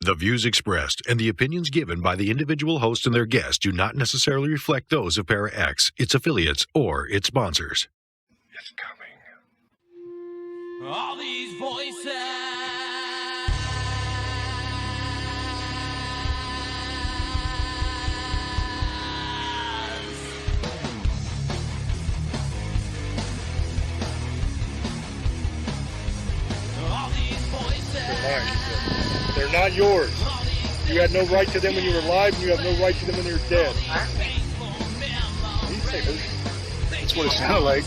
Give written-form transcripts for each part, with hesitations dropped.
The views expressed and the opinions given by the individual host and their guests do not necessarily reflect those of Para X, its affiliates, or its sponsors. It's coming. All these voices. All these voices. They're not yours. You had no right to them when you were alive, and you have no right to them when you're dead. That's what it sounded like.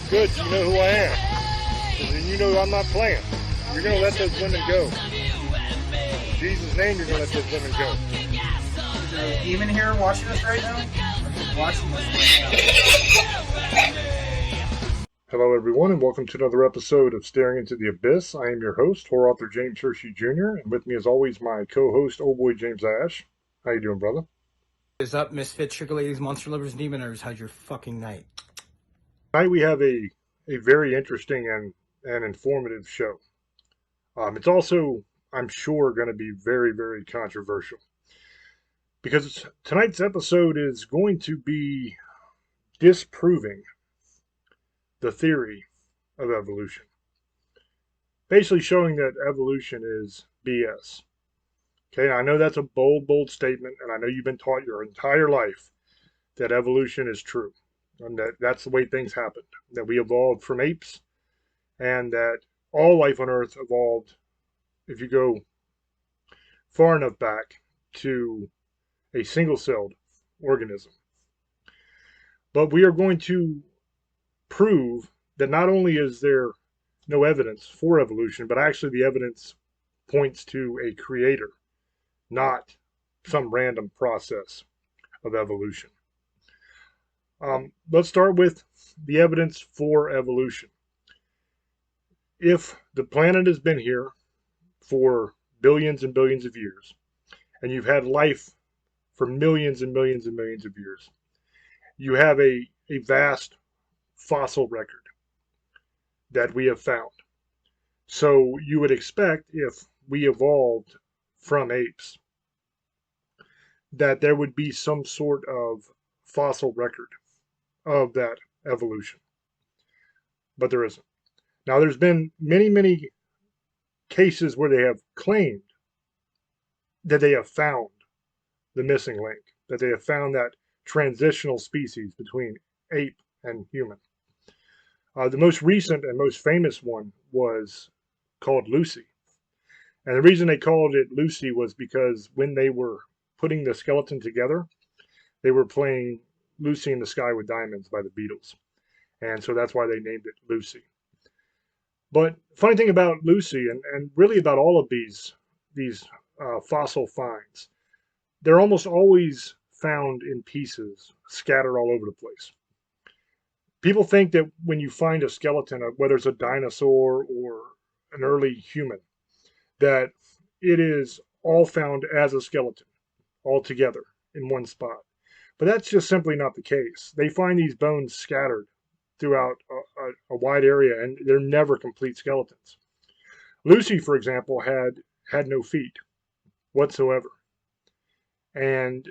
Good, you know who I am. And then you know I'm not playing. You're going to let those women go. In Jesus' name, you're going to let those women go. Is there a demon here watching us right now? Watching us right now. Hello, everyone, and welcome to another episode of Staring into the Abyss. I am your host, horror author James Hershey Jr., and with me, as always, my co-host, old boy James Ash. How you doing, brother? What is up, misfit sugar ladies, monster lovers, demoners? How's your fucking night? Tonight we have a very interesting and informative show. It's also, I'm sure, going to be very, very controversial. Because tonight's episode is going to be disproving the theory of evolution. Basically showing that evolution is BS. Okay, I know that's a bold statement, and I know you've been taught your entire life that evolution is true, and that's the way things happened, that we evolved from apes, and that all life on Earth evolved, if you go far enough back, to a single-celled organism. But we are going to prove that not only is there no evidence for evolution, but actually the evidence points to a creator, not some random process of evolution. Let's start with the evidence for evolution. If the planet has been here for billions and billions of years, and you've had life for millions and millions and millions of years, you have a vast fossil record that we have found. So you would expect, if we evolved from apes, that there would be some sort of fossil record of that evolution. But there isn't. Now, there's been many cases where they have claimed that they have found the missing link, that they have found that transitional species between ape and human. The most recent and most famous one was called Lucy. And the reason they called it Lucy was because when they were putting the skeleton together, they were playing Lucy in the Sky with Diamonds by the Beatles. And so that's why they named it Lucy. But funny thing about Lucy, and really about all of these fossil finds, they're almost always found in pieces, scattered all over the place. People think that when you find a skeleton, whether it's a dinosaur or an early human, that it is all found as a skeleton, all together in one spot. But that's just simply not the case. They find these bones scattered throughout a wide area, and they're never complete skeletons. Lucy, for example, had no feet whatsoever. And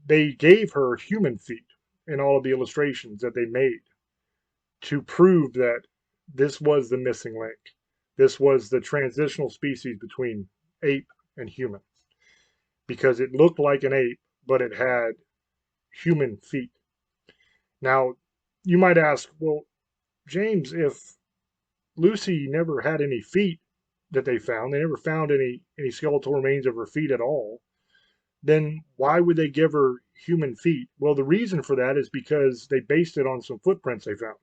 they gave her human feet in all of the illustrations that they made to prove that this was the missing link. This was the transitional species between ape and human, because it looked like an ape, but it had human feet. Now, you might ask, well, James, if Lucy never had any feet that they never found any skeletal remains of her feet at all, then why would they give her human feet? Well, the reason for that is because they based it on some footprints they found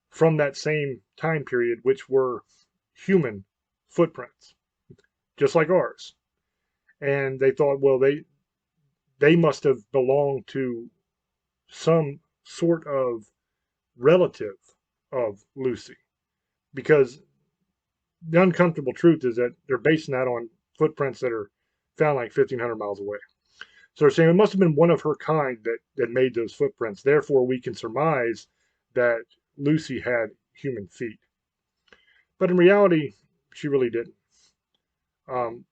from that same time period, which were human footprints, just like ours. And they thought, well, they must have belonged to some sort of relative of Lucy, because the uncomfortable truth is that they're basing that on footprints that are found like 1,500 miles away. So they're saying it must have been one of her kind that made those footprints. Therefore, we can surmise that Lucy had human feet. But in reality, she really didn't. Um,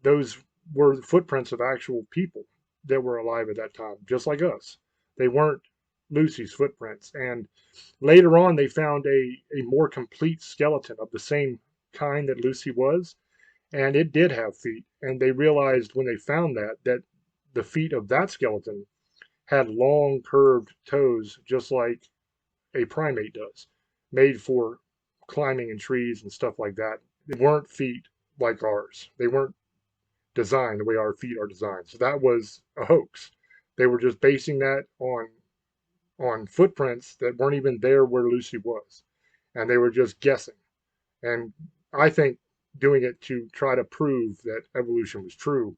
those were footprints of actual people that were alive at that time, just like us. They weren't Lucy's footprints. And later on, they found a more complete skeleton of the same kind that Lucy was, and it did have feet. And they realized when they found that the feet of that skeleton had long, curved toes, just like a primate does, made for climbing in trees and stuff like that. They weren't feet like ours. They weren't designed the way our feet are designed. So that was a hoax. They were just basing that on footprints that weren't even there where Lucy was, and they were just guessing. And I think doing it to try to prove that evolution was true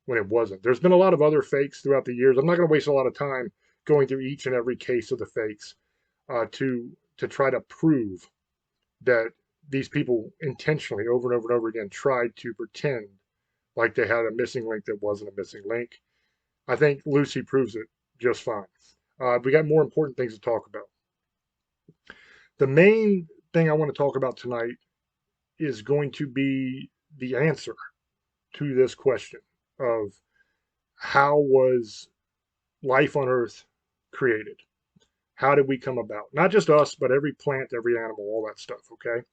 when it wasn't. There's been a lot of other fakes throughout the years. I'm not going to waste a lot of time going through each and every case of the fakes to try to prove that these people intentionally over and over and over again tried to pretend like they had a missing link that wasn't a missing link. I think Lucy proves it just fine. We got more important things to talk about. The main thing I want to talk about tonight is going to be the answer to this question of how was life on Earth created? How did we come about? Not just us, but every plant, every animal, all that stuff, okay?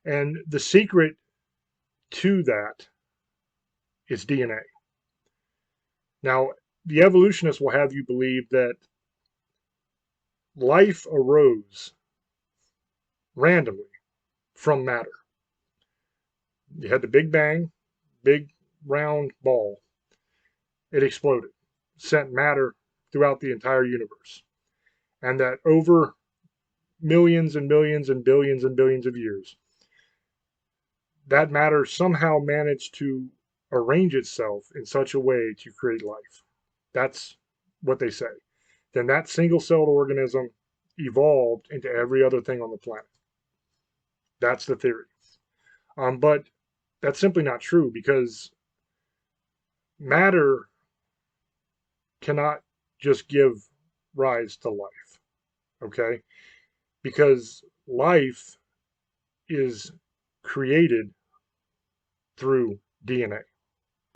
And the secret to that is DNA. Now, the evolutionists will have you believe that life arose randomly from matter. You had the Big Bang, big round ball. It exploded, sent matter throughout the entire universe. And that over millions and millions and billions of years, that matter somehow managed to arrange itself in such a way to create life. That's what they say. Then that single-celled organism evolved into every other thing on the planet. That's the theory. But that's simply not true, because matter cannot just give rise to life, okay? Because life is created through DNA.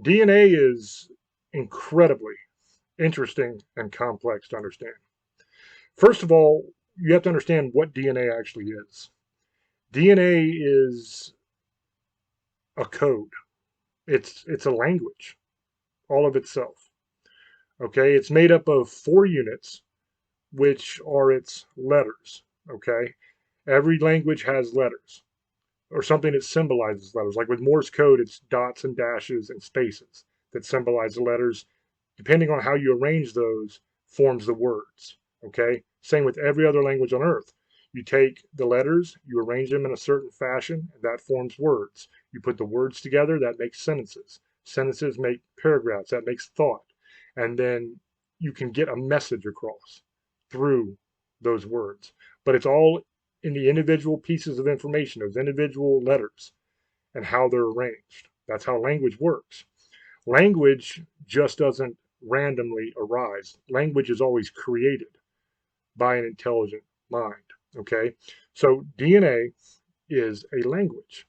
DNA is incredibly interesting and complex to understand. First of all, you have to understand what DNA actually is. DNA is a code. It's a language, all of itself. Okay, it's made up of 4 units, which are its letters. Okay, every language has letters, or something that symbolizes letters. Like with Morse code, it's dots and dashes and spaces that symbolize the letters. Depending on how you arrange those, forms the words. Okay, same with every other language on Earth. You take the letters, you arrange them in a certain fashion, and that forms words. You put the words together, that makes sentences. Sentences make paragraphs, that makes thought. And then you can get a message across through those words. But it's all in the individual pieces of information, those individual letters, and how they're arranged. That's how language works. Language just doesn't randomly arise. Language is always created by an intelligent mind. Okay, so DNA is a language,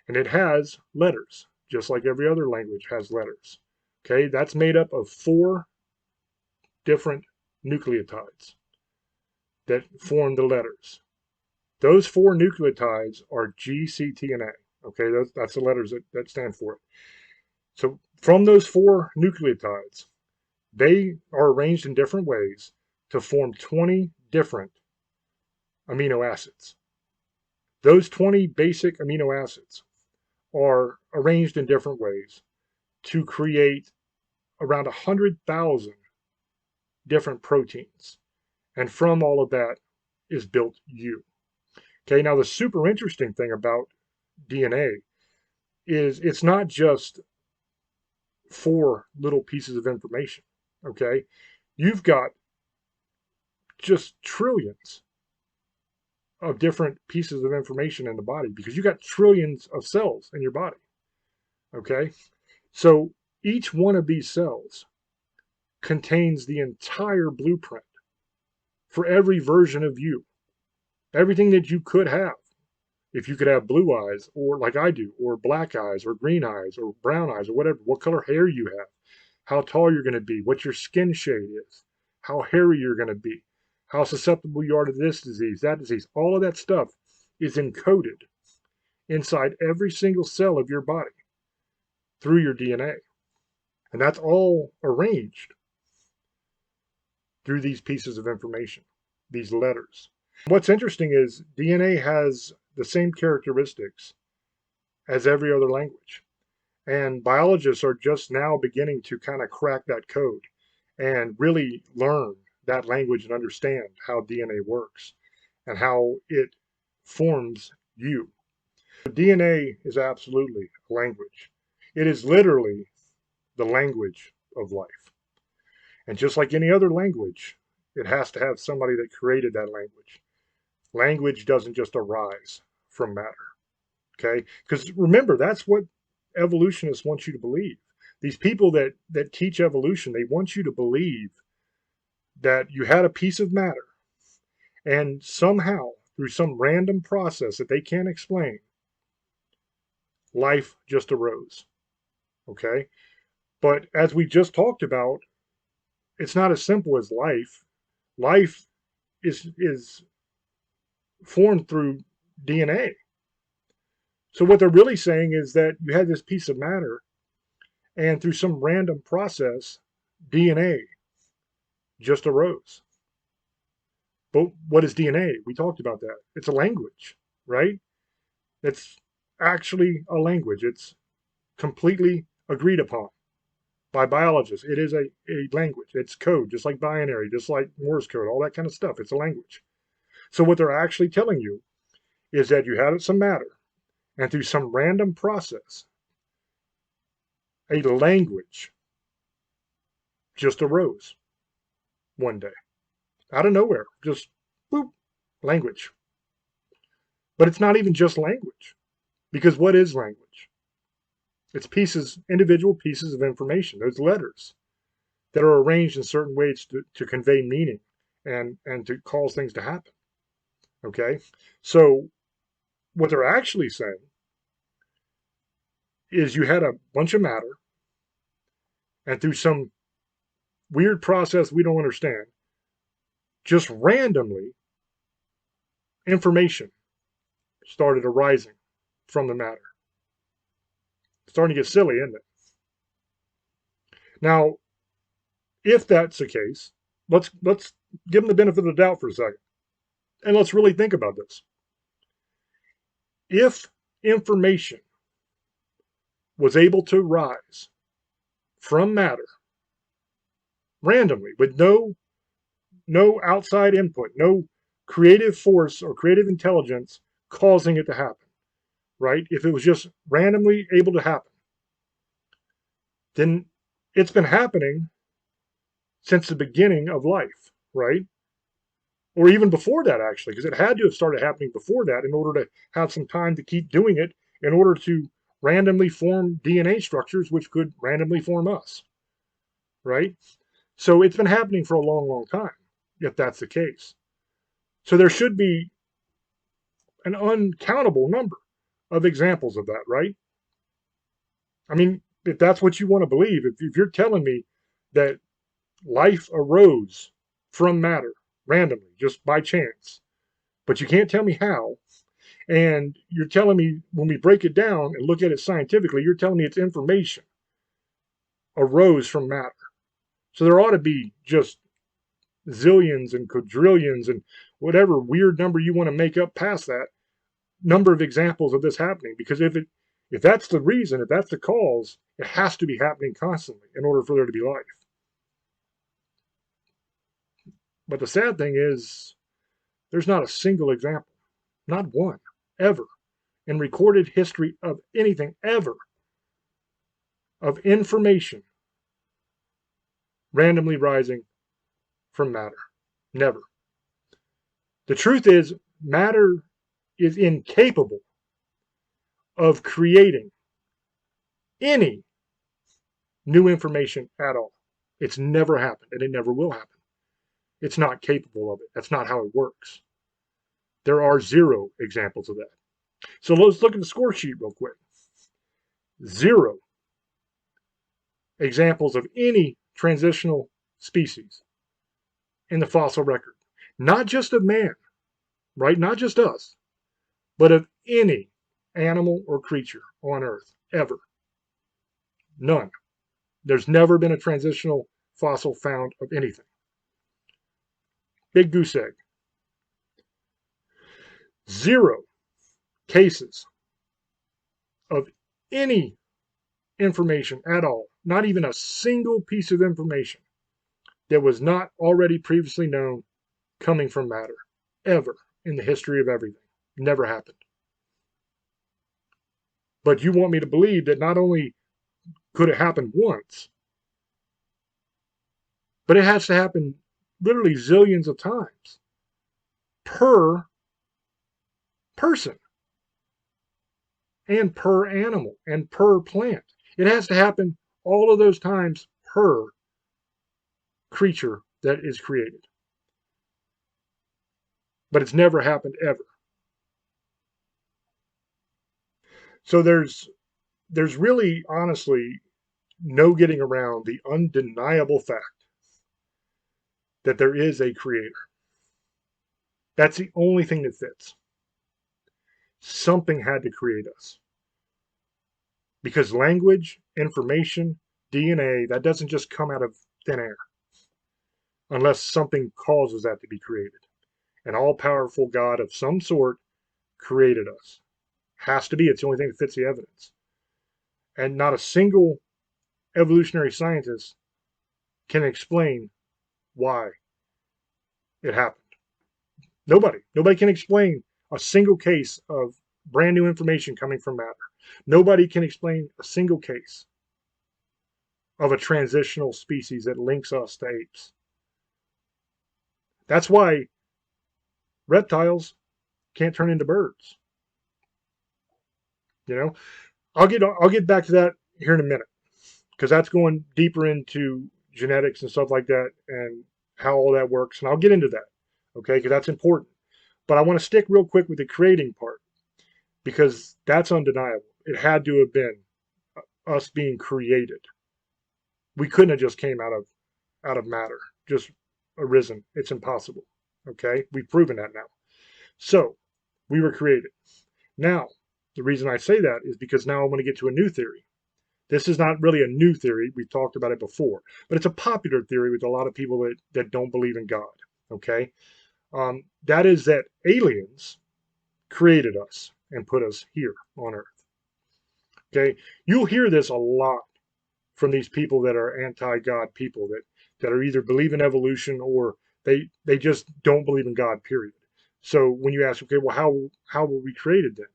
and it has letters, just like every other language has letters. Okay, that's made up of 4 different nucleotides that form the letters. Those 4 nucleotides are G, C, T, and A. Okay, that's the letters that stand for it. So from those 4 nucleotides, they are arranged in different ways to form 20 different amino acids. Those 20 basic amino acids are arranged in different ways to create around 100,000 different proteins. And from all of that is built you. Okay, now the super interesting thing about DNA is it's not just 4 little pieces of information. Okay, you've got just trillions of different pieces of information in the body, because you got trillions of cells in your body. Okay, so each one of these cells contains the entire blueprint for every version of you. Everything that you could have if you could have blue eyes, or like I do, or black eyes, or green eyes, or brown eyes, or whatever, what color hair you have, how tall you're going to be, what your skin shade is, how hairy you're going to be, how susceptible you are to this disease, that disease. All of that stuff is encoded inside every single cell of your body through your DNA. And that's all arranged through these pieces of information, these letters. What's interesting is DNA has the same characteristics as every other language. And biologists are just now beginning to kind of crack that code and really learn that language and understand how DNA works and how it forms you. DNA is absolutely a language. It is literally the language of life. And just like any other language, it has to have somebody that created that language. Language doesn't just arise from matter. Okay? Because remember, that's what evolutionists want you to believe. These people that teach evolution, they want you to believe that you had a piece of matter and somehow, through some random process that they can't explain, life just arose. Okay? But as we just talked about, it's not as simple as life. Life is formed through DNA. So what they're really saying is that you had this piece of matter, and through some random process, DNA just arose. But what is DNA? We talked about that. It's a language, right? It's actually a language. It's completely agreed upon by biologists. It is a language. It's code, just like binary, just like Morse code, all that kind of stuff. It's a language. So what they're actually telling you is that you had some matter, and through some random process, a language just arose one day. Out of nowhere, just boop, language. But it's not even just language, because what is language? It's pieces, individual pieces of information, those letters that are arranged in certain ways to convey meaning and to cause things to happen. Okay? So what they're actually saying is you had a bunch of matter, and through some weird process we don't understand, just randomly, information started arising from the matter. It's starting to get silly, isn't it? Now, if that's the case, let's give them the benefit of the doubt for a second, and let's really think about this. If information was able to rise from matter randomly with no outside input, no creative force or creative intelligence causing it to happen, right? If it was just randomly able to happen, then it's been happening since the beginning of life, right? Or even before that, actually, because it had to have started happening before that in order to have some time to keep doing it in order to randomly form DNA structures which could randomly form us, right? So it's been happening for a long, long time, if that's the case. So there should be an uncountable number of examples of that, right? I mean, if that's what you want to believe, if you're telling me that life arose from matter randomly, just by chance, but you can't tell me how, and you're telling me when we break it down and look at it scientifically, you're telling me it's information arose from matter. So there ought to be just zillions and quadrillions and whatever weird number you want to make up past that number of examples of this happening, because if that's the reason, if that's the cause, it has to be happening constantly in order for there to be life. But the sad thing is, there's not a single example, not one, ever, in recorded history of anything ever, of information randomly rising from matter. Never. The truth is, matter is incapable of creating any new information at all. It's never happened, and it never will happen. It's not capable of it. That's not how it works. There are zero examples of that. So let's look at the score sheet real quick. 0 examples of any transitional species in the fossil record. Not just of man, right? Not just us, but of any animal or creature on Earth, ever. None. There's never been a transitional fossil found of anything. Big goose egg. 0 cases of any information at all, not even a single piece of information that was not already previously known coming from matter, ever in the history of everything. Never happened. But you want me to believe that not only could it happen once, but it has to happen literally zillions of times per person and per animal and per plant. It has to happen all of those times per creature that is created. But it's never happened ever. So there's really, honestly, no getting around the undeniable fact that there is a creator. That's the only thing that fits. Something had to create us. Because language, information, DNA, that doesn't just come out of thin air. Unless something causes that to be created. An all-powerful God of some sort created us. Has to be. It's the only thing that fits the evidence. And not a single evolutionary scientist can explain why it happened. Nobody can explain a single case of brand new information coming from matter. Nobody can explain a single case of a transitional species that links us to apes. That's why reptiles can't turn into birds. You know, I'll get back to that here in a minute, because that's going deeper into genetics and stuff like that and how all that works, and I'll get into that, okay, because that's important. But I want to stick real quick with the creating part, because that's undeniable. It had to have been us being created. We couldn't have just came out of matter, just arisen. It's impossible. Okay, we've proven that now. So we were created. Now, the reason I say that is because now I want to get to a new theory. This is not really a new theory. We've talked about it before, but it's a popular theory with a lot of people that don't believe in God. Okay, that is that aliens created us and put us here on Earth. Okay, you'll hear this a lot from these people that are anti-God people that are either believe in evolution or they just don't believe in God, period. So when you ask, okay, well, how were we created then?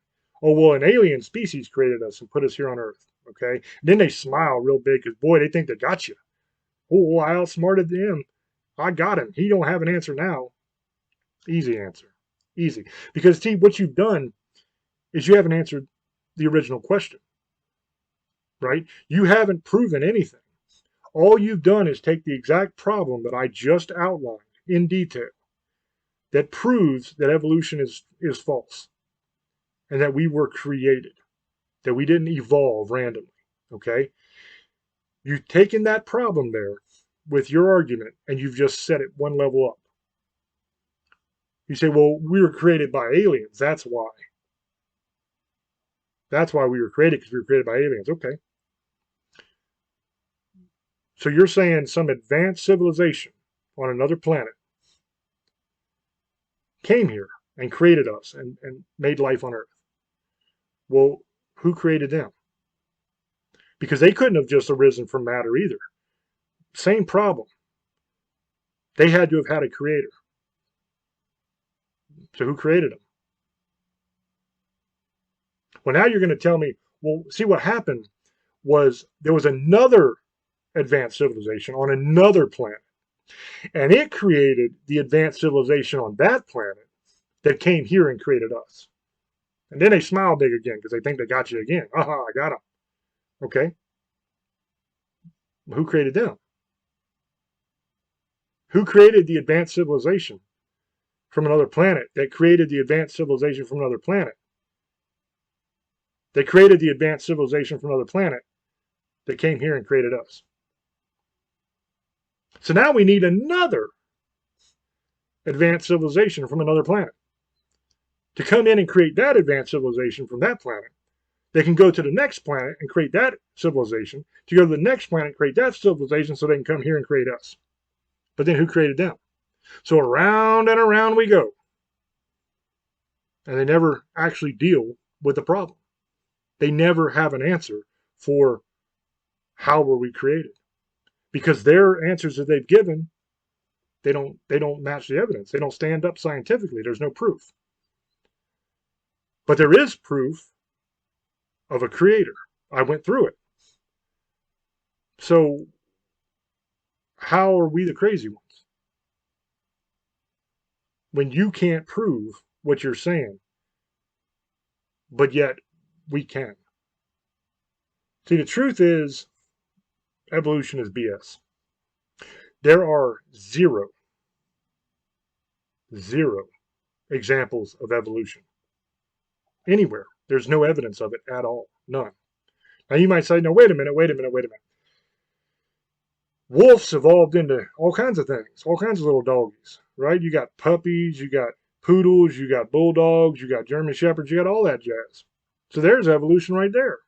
Oh, well, an alien species created us and put us here on Earth. Okay, and then they smile real big because, boy, they think they got you. Oh, well, I outsmarted them. I got him. He don't have an answer now. Easy answer. Easy. Because, see, what you've done is you haven't answered the original question, right? You haven't proven anything. All you've done is take the exact problem that I just outlined in detail that proves that evolution is false and that we were created, that we didn't evolve randomly, okay? You've taken that problem there with your argument and you've just set it one level up. You say, well, we were created by aliens. That's why. That's why we were created, because we were created by aliens. Okay. So you're saying some advanced civilization on another planet came here and created us and made life on Earth. Well, who created them? Because they couldn't have just arisen from matter either. Same problem. They had to have had a creator. So who created them? Well, now you're going to tell me, well, see, what happened was there was another advanced civilization on another planet. And it created the advanced civilization on that planet that came here and created us. And then they smile big again because they think they got you again. Aha, I got them. Okay. Who created them? Who created the advanced civilization from another planet that created the advanced civilization from another planet? They created the advanced civilization from another planet that came here and created us. So now we need another advanced civilization from another planet to come in and create that advanced civilization from that planet. They can go to the next planet and create that civilization, to go to the next planet and create that civilization so they can come here and create us. But then who created them? So around and around we go. And they never actually deal with the problem. They never have an answer for how were we created. Because their answers that they've given, they don't match the evidence. They don't stand up scientifically. There's no proof. But there is proof of a creator. I went through it. So how are we the crazy ones? When you can't prove what you're saying, but yet we can. See, the truth is, evolution is BS. There are zero examples of evolution anywhere. There's no evidence of it at all. None. Now you might say, no, wait a minute. Wolves evolved into all kinds of things, all kinds of little doggies, right? You got puppies, you got poodles, you got bulldogs, you got German shepherds, you got all that jazz. So there's evolution right there.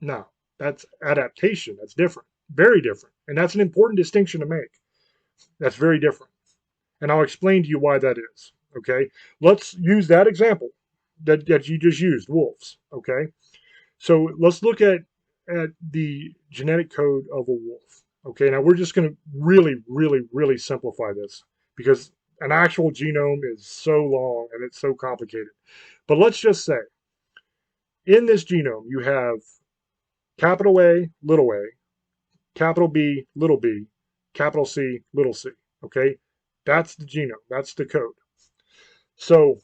No, that's adaptation. That's different. Very different. And that's an important distinction to make. That's very different. And I'll explain to you why that is. Okay? Let's use that example that you just used, wolves. Okay? So let's look at the genetic code of a wolf. Okay? Now we're just going to really simplify this because an actual genome is so long and it's so complicated. But let's just say in this genome you have capital A, little a, capital B, capital C, little c. Okay? That's the genome. That's the code. So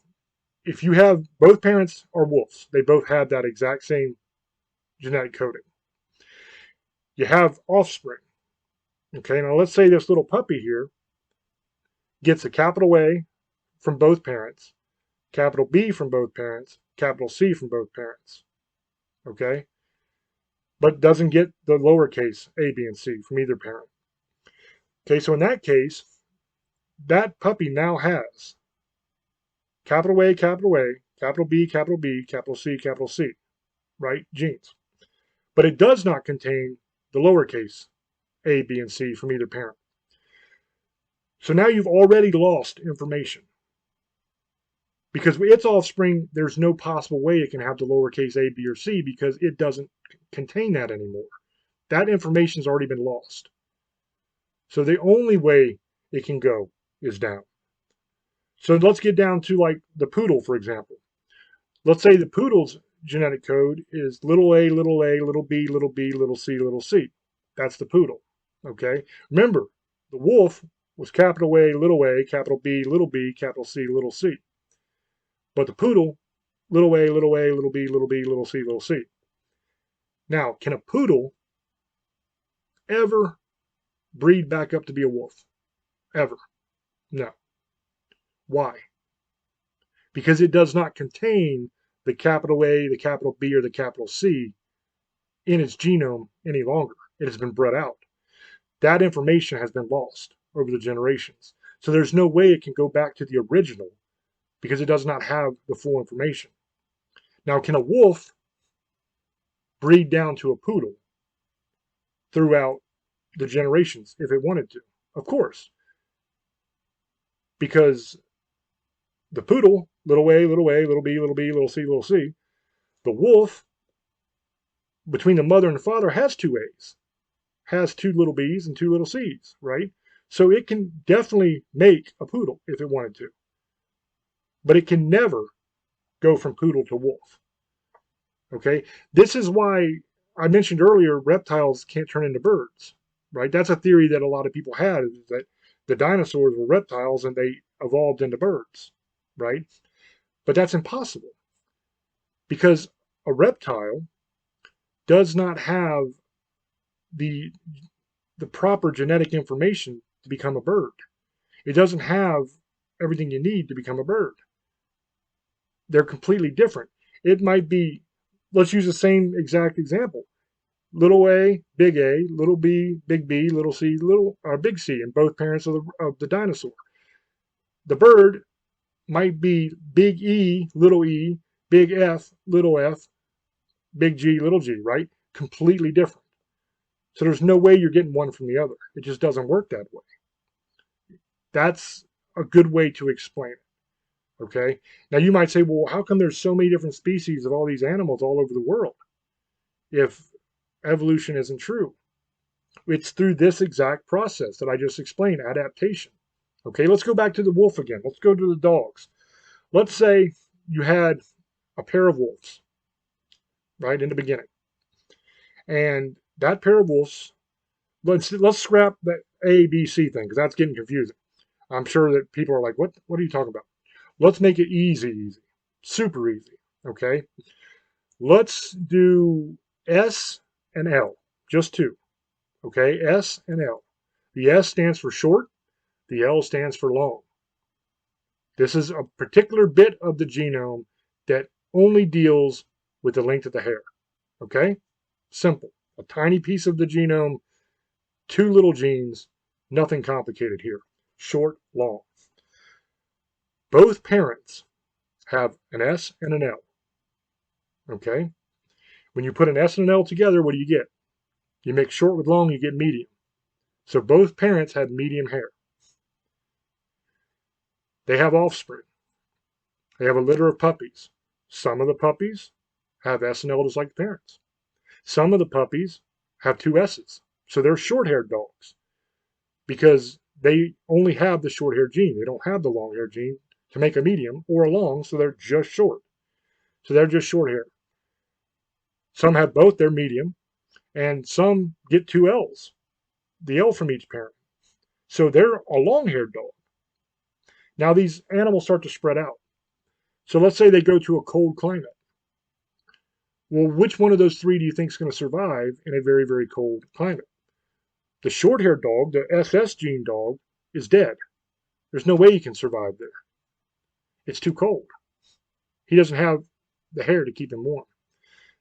if you have both parents are wolves, they both have that exact same genetic coding. You have offspring. Okay, now let's say this little puppy here gets a capital A from both parents, capital B from both parents, capital C from both parents. Okay? But doesn't get the lowercase a, b, and c from either parent. Okay, so in that case, that puppy now has capital A, capital B, capital C, right? Genes. But it does not contain the lowercase a, b, and c from either parent. So now you've already lost information. Because its offspring, there's no possible way it can have the lowercase a, b, or c because it doesn't contain that anymore. That information's already been lost. So the only way it can go is down. So let's get down to like the poodle, for example. Let's say the poodle's genetic code is little a, little b, little c. That's the poodle. Okay? Remember, the wolf was capital A, capital B, capital C, little c. But the poodle, little a, little b, little c. Now, can a poodle ever breed back up to be a wolf? Ever? No. Why? Because it does not contain the capital A, the capital B, or the capital C in its genome any longer. It has been bred out. That information has been lost over the generations. So there's no way it can go back to the original because it does not have the full information. Now, can a wolf breed down to a poodle throughout the generations if it wanted to? Of course. Because the poodle, little a, little b, little c. The wolf, between the mother and the father, has two A's, has two little b's and two little c's, right? So it can definitely make a poodle if it wanted to. But it can never go from poodle to wolf. Okay? This is why I mentioned earlier reptiles can't turn into birds, right? That's a theory that a lot of people had, is that the dinosaurs were reptiles and they evolved into birds, right? But that's impossible because a reptile does not have the proper genetic information to become a bird. It doesn't have everything you need to become a bird. They're completely different. It might be, let's use the same exact example. Little a, little b, little c, big C, and both parents of the dinosaur. The bird might be big E, big F, big G, little g, right? Completely different. So there's no way you're getting one from the other. It just doesn't work that way. That's a good way to explain it. Okay. Now you might say, well, how come there's so many different species of all these animals all over the world if evolution isn't true? It's through this exact process that I just explained, adaptation. Okay, let's go back to the wolf again. Let's go to the dogs. Let's say you had a pair of wolves, right, in the beginning. And that pair of wolves, let's scrap that A, B, C thing, because that's getting confusing. I'm sure that people are like, what are you talking about? Let's make it easy, super easy, okay? Let's do S and L, just two, okay? S and L. The S stands for short, the L stands for long. This is a particular bit of the genome that only deals with the length of the hair, okay? Simple. A tiny piece of the genome, two little genes, nothing complicated here. Short, long. Both parents have an S and an L. Okay? When you put an S and an L together, what do you get? You mix short with long, you get medium. So both parents had medium hair. They have offspring. They have a litter of puppies. Some of the puppies have S and L just like the parents. Some of the puppies have two S's. So they're short-haired dogs because they only have the short-haired gene. They don't have the long-haired gene to make a medium or a long, so they're just short. So they're just short-haired. Some have both, they're medium, and some get two L's, the L from each parent. So they're a long-haired dog. Now these animals start to spread out. So let's say they go to a cold climate. Well, which one of those three do you think is going to survive in a very, very cold climate? The short-haired dog, the SS gene dog, is dead. There's no way he can survive there. It's too cold. He doesn't have the hair to keep him warm.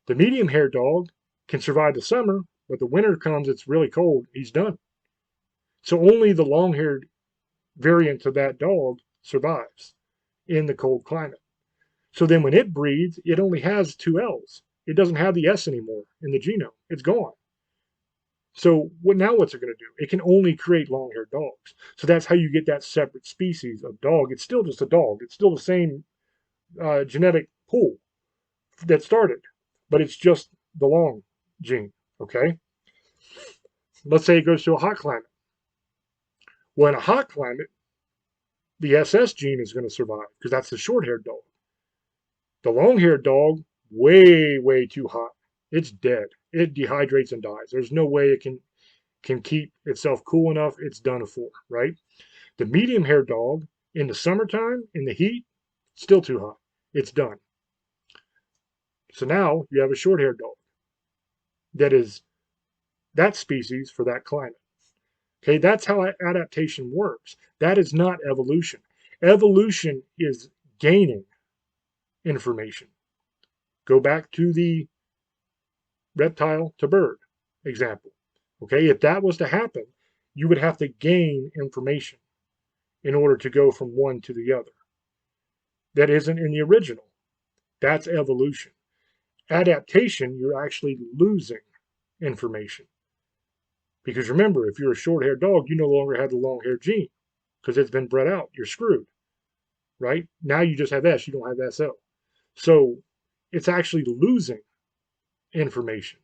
The medium-haired dog can survive the summer, but the winter comes, it's really cold, he's done. So only the long-haired variant of that dog survives in the cold climate. So then when it breeds, it only has two L's. It doesn't have the S anymore in the genome. It's gone. So what's it going to do? It can only create long-haired dogs. So that's how you get that separate species of dog. It's still just a dog. It's still the same genetic pool that started, but it's just the long gene, okay? Let's say it goes to a hot climate. Well, in a hot climate, the SS gene is going to survive because that's the short-haired dog. The long-haired dog, way, way too hot. It's dead. It dehydrates and dies. There's no way it can keep itself cool enough. It's done for, right? The medium-haired dog, in the summertime, in the heat, still too hot. It's done. So now you have a short-haired dog that is that species for that climate. Okay, that's how adaptation works. That is not evolution. Evolution is gaining information. Go back to the reptile to bird example. Okay, if that was to happen, you would have to gain information in order to go from one to the other. That isn't in the original. That's evolution. Adaptation, you're actually losing information. Because remember, if you're a short-haired dog, you no longer have the long-haired gene because it's been bred out. You're screwed, right? Now you just have S. You don't have SL. So it's actually losing information,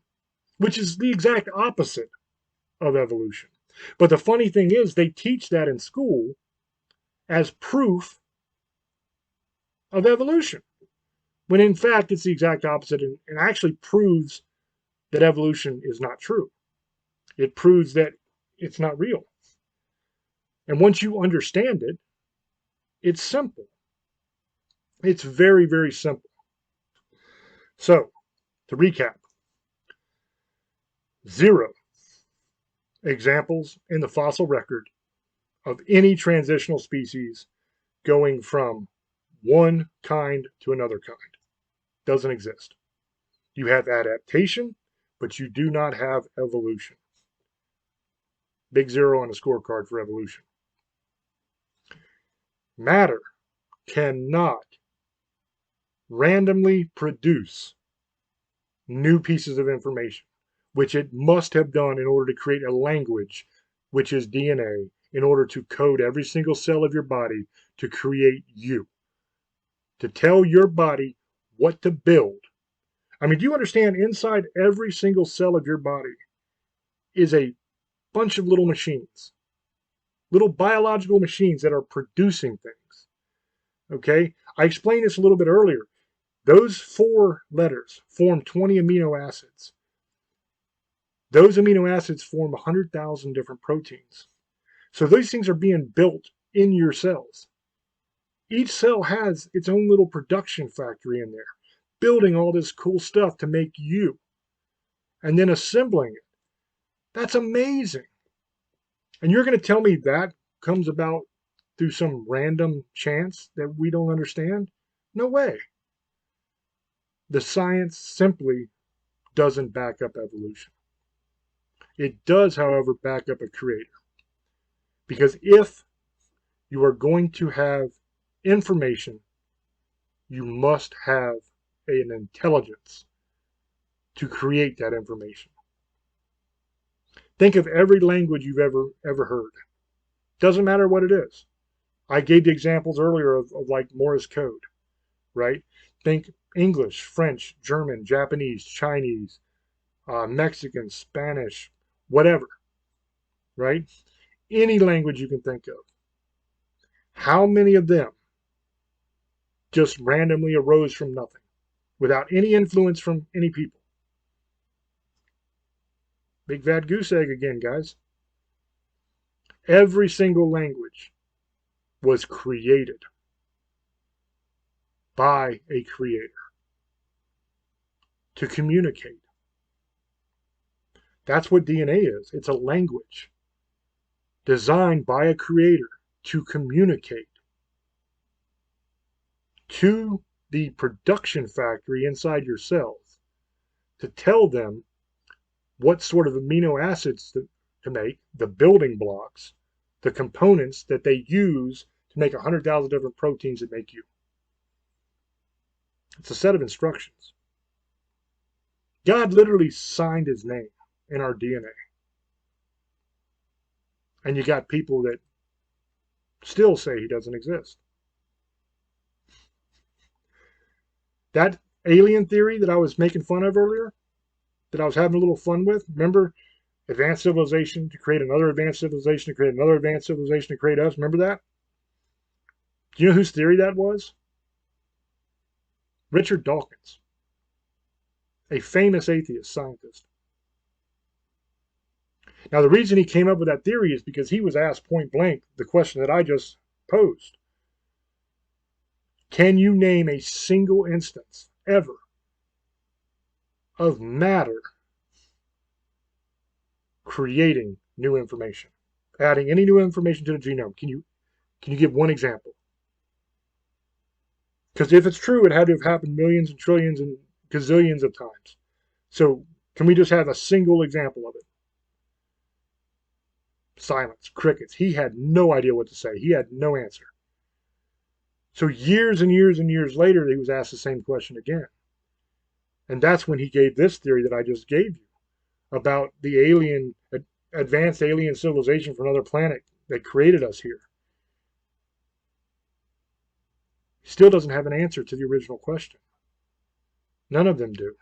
which is the exact opposite of evolution. But the funny thing is they teach that in school as proof of evolution, when in fact it's the exact opposite and actually proves that evolution is not true. It proves that it's not real. And once you understand it, it's simple. It's very, very simple. So, to recap, 0 examples in the fossil record of any transitional species going from one kind to another kind. Doesn't exist. You have adaptation, but you do not have evolution. Big zero on the scorecard for evolution. Matter cannot randomly produce new pieces of information, which it must have done in order to create a language, which is DNA, in order to code every single cell of your body to create you, to tell your body what to build. I mean, do you understand inside every single cell of your body is a bunch of little machines, little biological machines that are producing things? Okay? I explained this a little bit earlier. Those 4 letters form 20 amino acids. Those amino acids form 100,000 different proteins. So those things are being built in your cells. Each cell has its own little production factory in there, building all this cool stuff to make you, and then assembling it. That's amazing. And you're going to tell me that comes about through some random chance that we don't understand? No way. The science simply doesn't back up evolution. It does, however, back up a creator. Because if you are going to have information, you must have an intelligence to create that information. Think of every language you've ever heard. Doesn't matter what it is. I gave the examples earlier of like Morse code, right? Think English, French, German, Japanese, Chinese, Mexican, Spanish, whatever, right? Any language you can think of. How many of them just randomly arose from nothing without any influence from any people? Big fat goose egg again, guys. Every single language was created by a creator to communicate. That's what DNA is. It's a language designed by a creator to communicate to the production factory inside your cells, to tell them what sort of amino acids to make, the building blocks, the components that they use to make 100,000 different proteins that make you. It's a set of instructions. God literally signed his name in our DNA. And you got people that still say he doesn't exist. That alien theory that I was making fun of earlier, that I was having a little fun with, remember? Advanced civilization to create another advanced civilization to create another advanced civilization to create us. Remember that? Do you know whose theory that was? Richard Dawkins, a famous atheist scientist. Now, the reason he came up with that theory is because he was asked point blank the question that I just posed. Can you name a single instance ever of matter creating new information, adding any new information to the genome? Can you give one example? Because if it's true, it had to have happened millions and trillions and gazillions of times. So can we just have a single example of it? Silence, crickets. He had no idea what to say. He had no answer. So years and years and years later, he was asked the same question again. And that's when he gave this theory that I just gave you about the advanced alien civilization from another planet that created us here. He still doesn't have an answer to the original question. None of them do.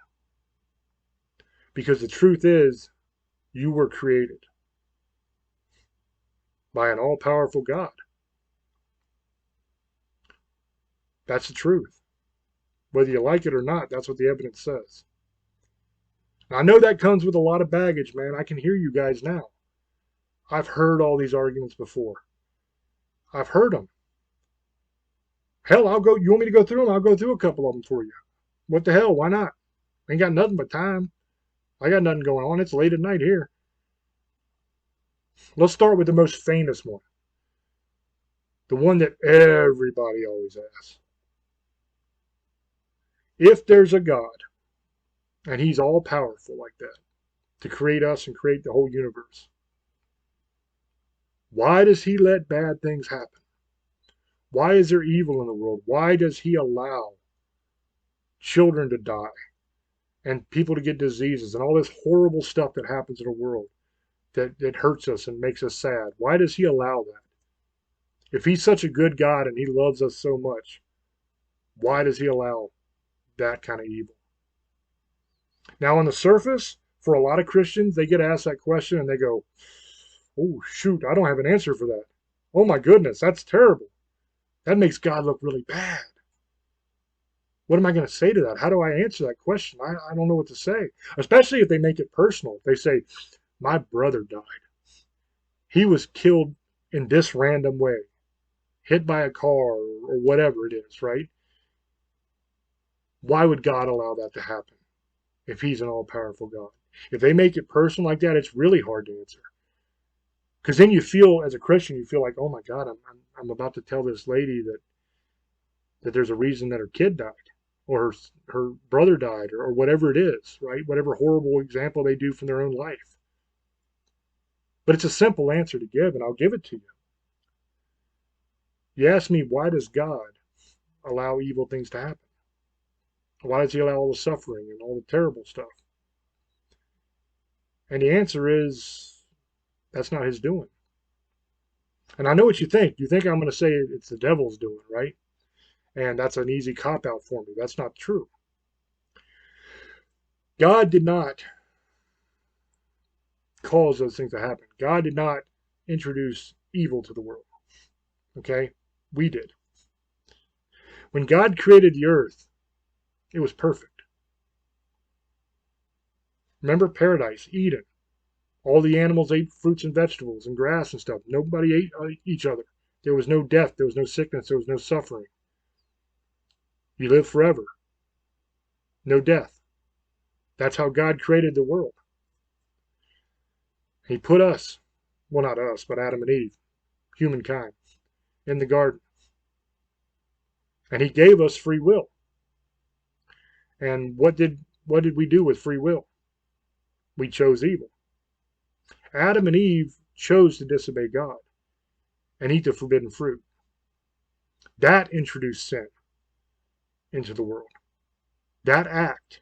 Because the truth is, you were created by an all-powerful God. That's the truth. Whether you like it or not, that's what the evidence says. And I know that comes with a lot of baggage, man. I can hear you guys now. I've heard all these arguments before. I've heard them. Hell, you want me to go through them? I'll go through a couple of them for you. What the hell? Why not? Ain't got nothing but time. I got nothing going on. It's late at night here. Let's start with the most famous one. The one that everybody always asks. If there's a God, and he's all powerful like that, to create us and create the whole universe, why does he let bad things happen? Why is there evil in the world? Why does he allow children to die and people to get diseases and all this horrible stuff that happens in the world that hurts us and makes us sad? Why does he allow that? If he's such a good God and he loves us so much, why does he allow that kind of evil? Now, on the surface, for a lot of Christians, they get asked that question and they go, oh, shoot, I don't have an answer for that. Oh, my goodness, that's terrible. That makes God look really bad. What am I going to say to that? How do I answer that question? I don't know what to say, especially if they make it personal. If they say, my brother died. He was killed in this random way, hit by a car or whatever it is, right? Why would God allow that to happen if he's an all-powerful God? If they make it personal like that, it's really hard to answer. Because then you feel, as a Christian, you feel like, oh my God, I'm about to tell this lady that there's a reason that her kid died, or her brother died, or whatever it is, right? Whatever horrible example they do from their own life. But it's a simple answer to give, and I'll give it to you. You ask me, why does God allow evil things to happen? Why does he allow all the suffering and all the terrible stuff? And the answer is, that's not his doing. And I know what you think. You think I'm going to say it's the devil's doing, right? And that's an easy cop-out for me. That's not true. God did not cause those things to happen. God did not introduce evil to the world. Okay? We did. When God created the earth, it was perfect. Remember paradise, Eden. All the animals ate fruits and vegetables and grass and stuff. Nobody ate each other. There was no death. There was no sickness. There was no suffering. You live forever. No death. That's how God created the world. He put us, well, not us, but Adam and Eve, humankind, in the garden. And he gave us free will. And what did we do with free will? We chose evil. Adam and Eve chose to disobey God and eat the forbidden fruit. That introduced sin into the world. That act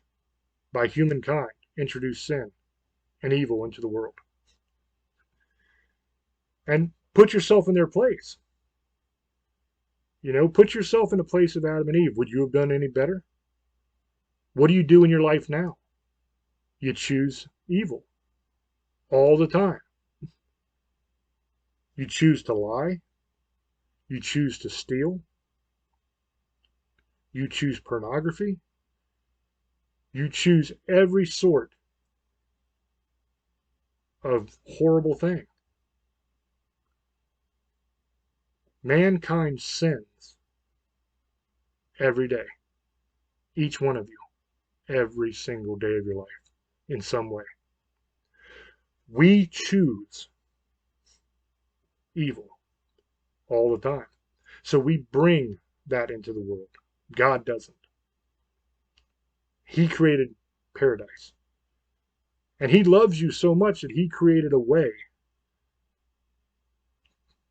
by humankind introduced sin and evil into the world. And put yourself in their place. You know, put yourself in the place of Adam and Eve. Would you have done any better? What do you do in your life now? You choose evil all the time. You choose to lie. You choose to steal. You choose pornography. You choose every sort of horrible thing. Mankind sins every day. Each one of you. Every single day of your life. In some way. We choose evil all the time. So we bring that into the world. God doesn't. He created paradise. And he loves you so much that he created a way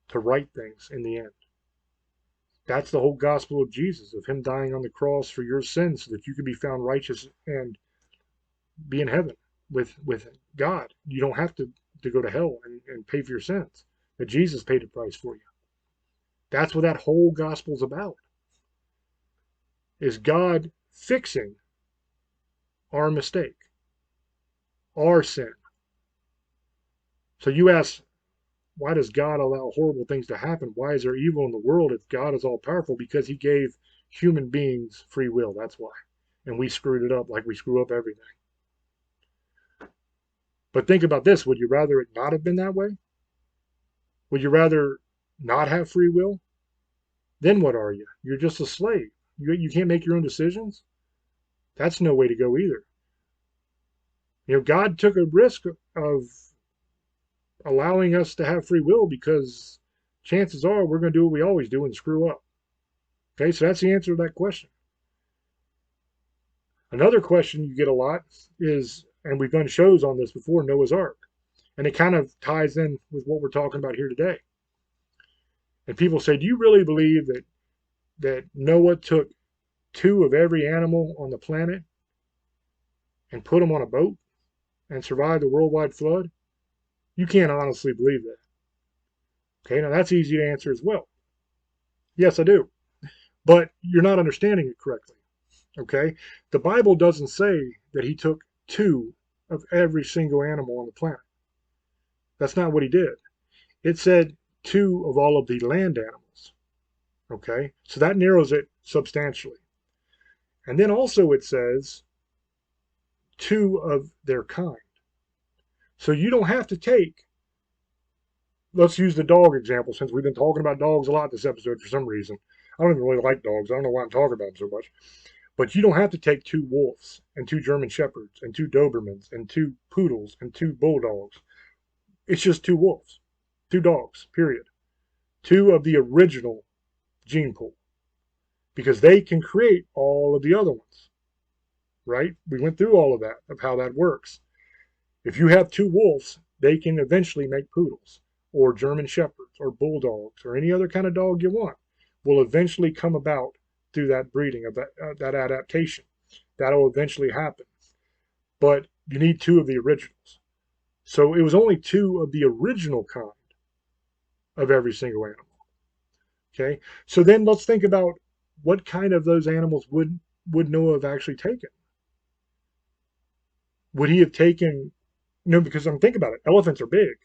to right things in the end. That's the whole gospel of Jesus, of him dying on the cross for your sins so that you could be found righteous and be in heaven with God. You don't have to go to hell and pay for your sins. But Jesus paid the price for you. That's what that whole gospel's about. Is God fixing our mistake, our sin. So you ask, why does God allow horrible things to happen? Why is there evil in the world if God is all powerful? Because he gave human beings free will. That's why. And we screwed it up like we screw up everything. But think about this. Would you rather it not have been that way? Would you rather not have free will? Then what are you? You're just a slave. You can't make your own decisions? That's no way to go either. You know, God took a risk of allowing us to have free will because chances are we're going to do what we always do and screw up. Okay, so that's the answer to that question. Another question you get a lot is, and we've done shows on this before, Noah's Ark. And it kind of ties in with what we're talking about here today. And people say, do you really believe that Noah took 2 of every animal on the planet and put them on a boat and survived the worldwide flood? You can't honestly believe that. Okay, now that's easy to answer as well. Yes, I do. But you're not understanding it correctly. Okay? The Bible doesn't say that he took 2 of every single animal on the planet. That's not what he did. It said 2 of all of the land animals. Okay? So that narrows it substantially. And then also it says 2 of their kind. So you don't have to take, let's use the dog example, since we've been talking about dogs a lot this episode for some reason. I don't even really like dogs. I don't know why I'm talking about them so much. But you don't have to take 2 wolves and 2 German shepherds and 2 Dobermans and 2 poodles and 2 bulldogs. It's just 2 wolves, 2 dogs, period. 2 of the original gene pool, because they can create all of the other ones, right? We went through all of that, of how that works. If you have 2 wolves, they can eventually make poodles or German shepherds or bulldogs or any other kind of dog you want will eventually come about through that breeding, of that adaptation. That'll eventually happen. But you need 2 of the originals. So it was only 2 of the original kind of every single animal. Okay, so then let's think about what kind of those animals would Noah have actually taken? Would he have taken, because I'm thinking about it, elephants are big,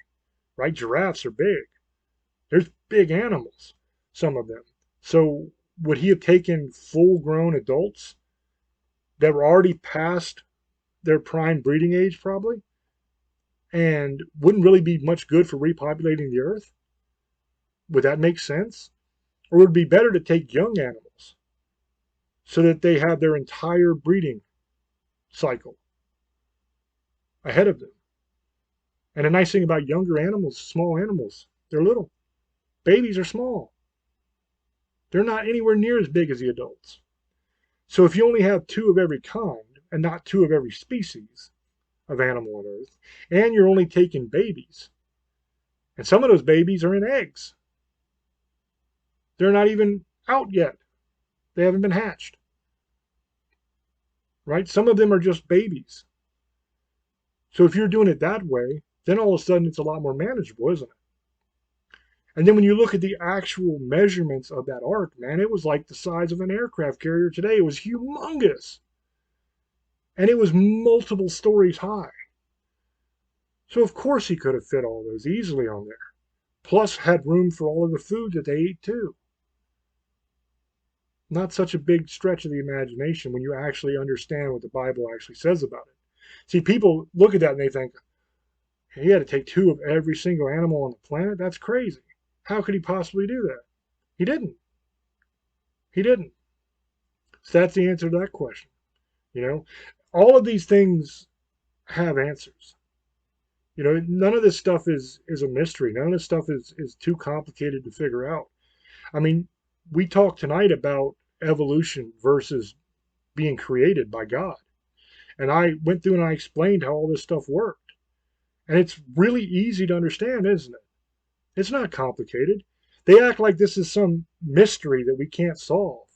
right? Giraffes are big. There's big animals, some of them. So would he have taken full-grown adults that were already past their prime breeding age, probably, and wouldn't really be much good for repopulating the earth? Would that make sense? Or would it be better to take young animals so that they have their entire breeding cycle ahead of them? And the nice thing about younger animals, small animals, they're little. Babies are small. They're not anywhere near as big as the adults. So if you only have 2 of every kind and not 2 of every species of animal on Earth, and you're only taking babies, and some of those babies are in eggs. They're not even out yet. They haven't been hatched. Right? Some of them are just babies. So if you're doing it that way, then all of a sudden it's a lot more manageable, isn't it? And then when you look at the actual measurements of that ark, man, it was like the size of an aircraft carrier today. It was humongous. And it was multiple stories high. So of course he could have fit all those easily on there. Plus had room for all of the food that they ate too. Not such a big stretch of the imagination when you actually understand what the Bible actually says about it. See, people look at that and they think, he had to take 2 of every single animal on the planet? That's crazy. How could he possibly do that? He didn't. He didn't. So that's the answer to that question. All of these things have answers. None of this stuff is a mystery. None of this stuff is too complicated to figure out. I mean, we talked tonight about evolution versus being created by God. And I went through and I explained how all this stuff worked. And it's really easy to understand, isn't it? It's not complicated. They act like this is some mystery that we can't solve.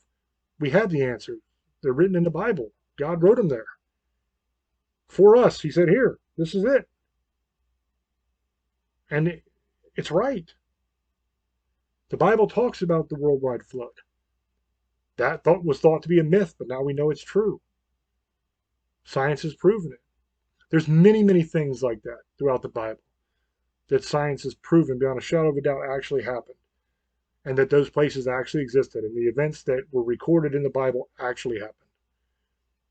We have the answers. They're written in the Bible. God wrote them there. For us, he said, here, this is it. And it's right. The Bible talks about the worldwide flood. That was thought to be a myth, but now we know it's true. Science has proven it. There's many, many things like that throughout the Bible that science has proven beyond a shadow of a doubt actually happened, and that those places actually existed, and the events that were recorded in the Bible actually happened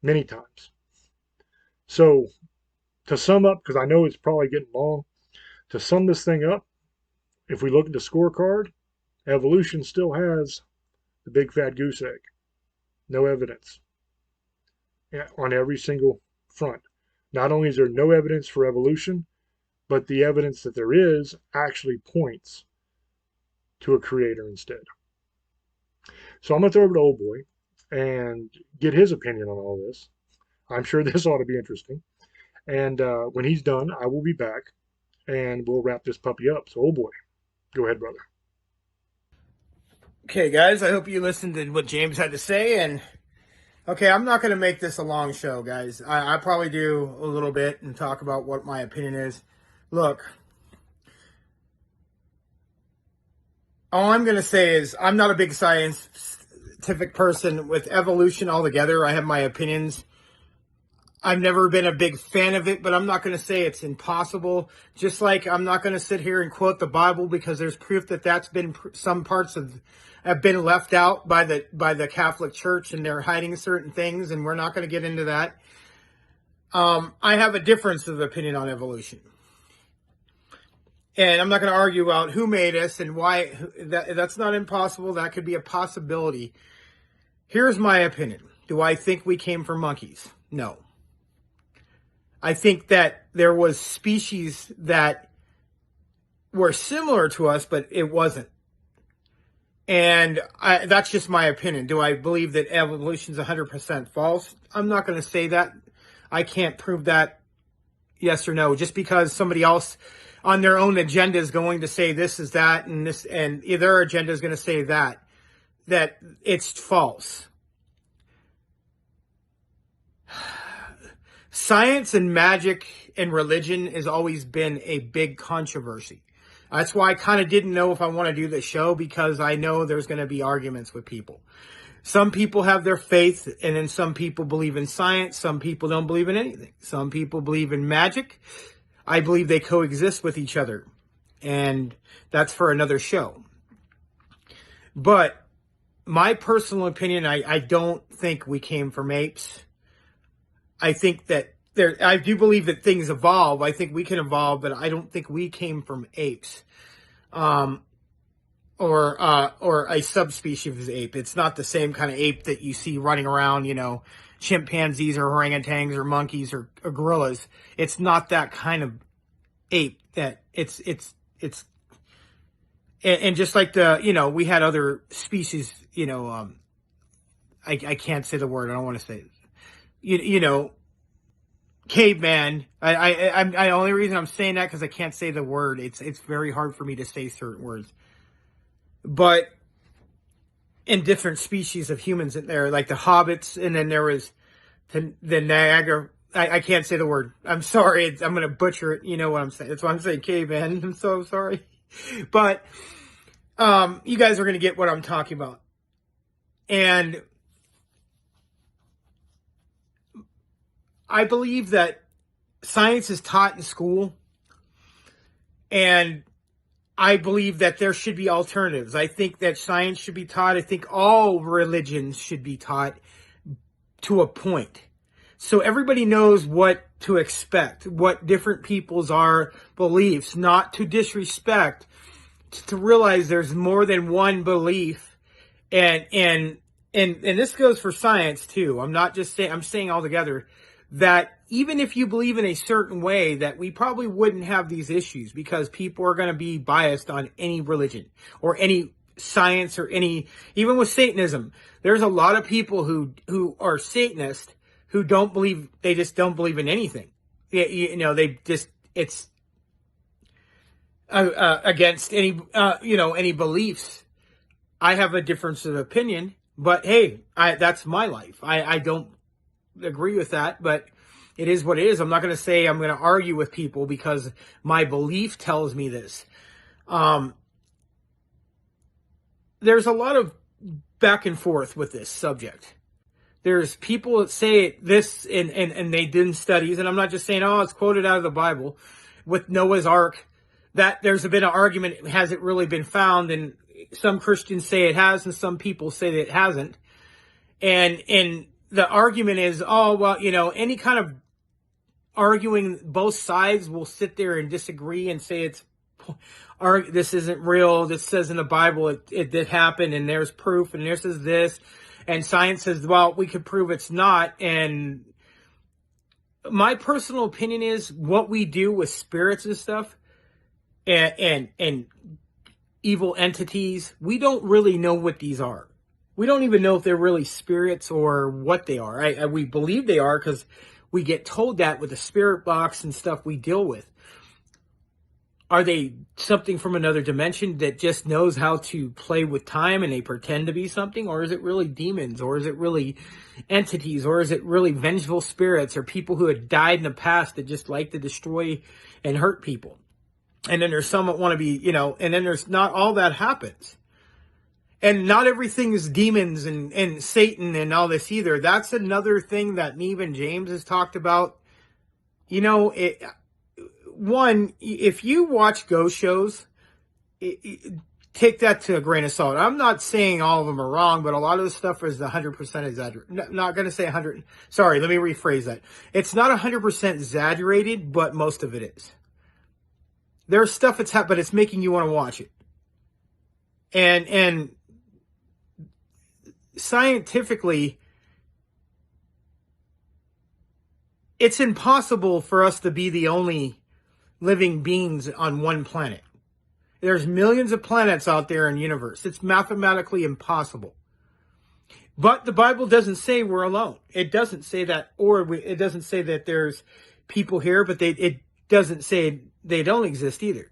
many times. So to sum up, because I know it's probably getting long, to sum this thing up, if we look at the scorecard, evolution still has the big fat goose egg. No evidence on every single front. Not only is there no evidence for evolution, but the evidence that there is actually points to a creator instead. So I'm going to throw it over to Old Boy and get his opinion on all this. I'm sure this ought to be interesting. And when he's done, I will be back and we'll wrap this puppy up. So, oh boy, go ahead, brother. Okay, guys, I hope you listened to what James had to say. And okay, I'm not going to make this a long show, guys. I probably do a little bit and talk about what my opinion is. Look, all I'm going to say is I'm not a big scientific person with evolution altogether. I have my opinions. I've never been a big fan of it, but I'm not going to say it's impossible. Just like I'm not going to sit here and quote the Bible because there's proof that that's been some parts of have been left out by the Catholic Church and they're hiding certain things, and we're not going to get into that. I have a difference of opinion on evolution. And I'm not going to argue about who made us and why. That's not impossible. That could be a possibility. Here's my opinion. Do I think we came from monkeys? No. I think that there was species that were similar to us, but it wasn't. And that's just my opinion. Do I believe that evolution is 100% false? I'm not going to say that. I can't prove that yes or no. Just because somebody else on their own agenda is going to say this is that, and this, and their agenda is going to say that it's false. Science and magic and religion has always been a big controversy. That's why I kind of didn't know if I want to do this show, because I know there's going to be arguments with people. Some people have their faith, and then some people believe in science. Some people don't believe in anything. Some people believe in magic. I believe they coexist with each other, and that's for another show. But my personal opinion, I don't think we came from apes. I think that I do believe that things evolve. I think we can evolve, but I don't think we came from apes, or a subspecies of ape. It's not the same kind of ape that you see running around, chimpanzees or orangutans or monkeys or gorillas. It's not that kind of ape. That it's and just like we had other species. I can't say the word. I don't want to say it. Caveman. I only reason I'm saying that because I can't say the word. It's very hard for me to say certain words. But in different species of humans in there, like the hobbits, and then there was the Niagara. I can't say the word. I'm sorry. I'm going to butcher it. You know what I'm saying. That's why I'm saying caveman. I'm so sorry. But you guys are going to get what I'm talking about. And I believe that science is taught in school, and I believe that there should be alternatives. I think that science should be taught. I think all religions should be taught to a point, so everybody knows what to expect, what different people's are beliefs, not to disrespect, to realize there's more than one belief, and this goes for science too. I'm not just saying, I'm saying altogether that even if you believe in a certain way, that we probably wouldn't have these issues, because people are going to be biased on any religion or any science or even with Satanism. There's a lot of people who are Satanists who don't believe, they just don't believe in anything. They just, it's against any beliefs. I have a difference of opinion, but hey, that's my life. I don't agree with that, but it is what it is. I'm not going to say I'm going to argue with people because my belief tells me this. There's a lot of back and forth with this subject. There's people that say this and they did studies, and I'm not just saying, it's quoted out of the Bible with Noah's Ark, that there's been an argument, has it really been found? And some Christians say it has, and some people say that it hasn't. And the argument is, any kind of arguing, both sides will sit there and disagree and say this isn't real. This says in the Bible it did happen, and there's proof, and this is this. And science says, well, we could prove it's not. And my personal opinion is what we do with spirits and stuff and evil entities, we don't really know what these are. We don't even know if they're really spirits or what they are. We believe they are because we get told that with the spirit box and stuff we deal with. Are they something from another dimension that just knows how to play with time and they pretend to be something? Or is it really demons? Or is it really entities? Or is it really vengeful spirits or people who had died in the past that just like to destroy and hurt people? And then there's some that want to be, and then there's not all that happens. And not everything is demons and Satan and all this either. That's another thing that Neve and James has talked about. One, if you watch ghost shows, take that to a grain of salt. I'm not saying all of them are wrong, but a lot of the stuff is 100% exaggerated. Not going to say 100. Sorry, let me rephrase that. It's not 100% exaggerated, but most of it is. There's stuff that's happened, but it's making you want to watch it. And scientifically, it's impossible for us to be the only living beings on one planet. There's millions of planets out there in the universe. It's mathematically impossible. But the Bible doesn't say we're alone. It doesn't say that, it doesn't say that there's people here, but it doesn't say they don't exist either.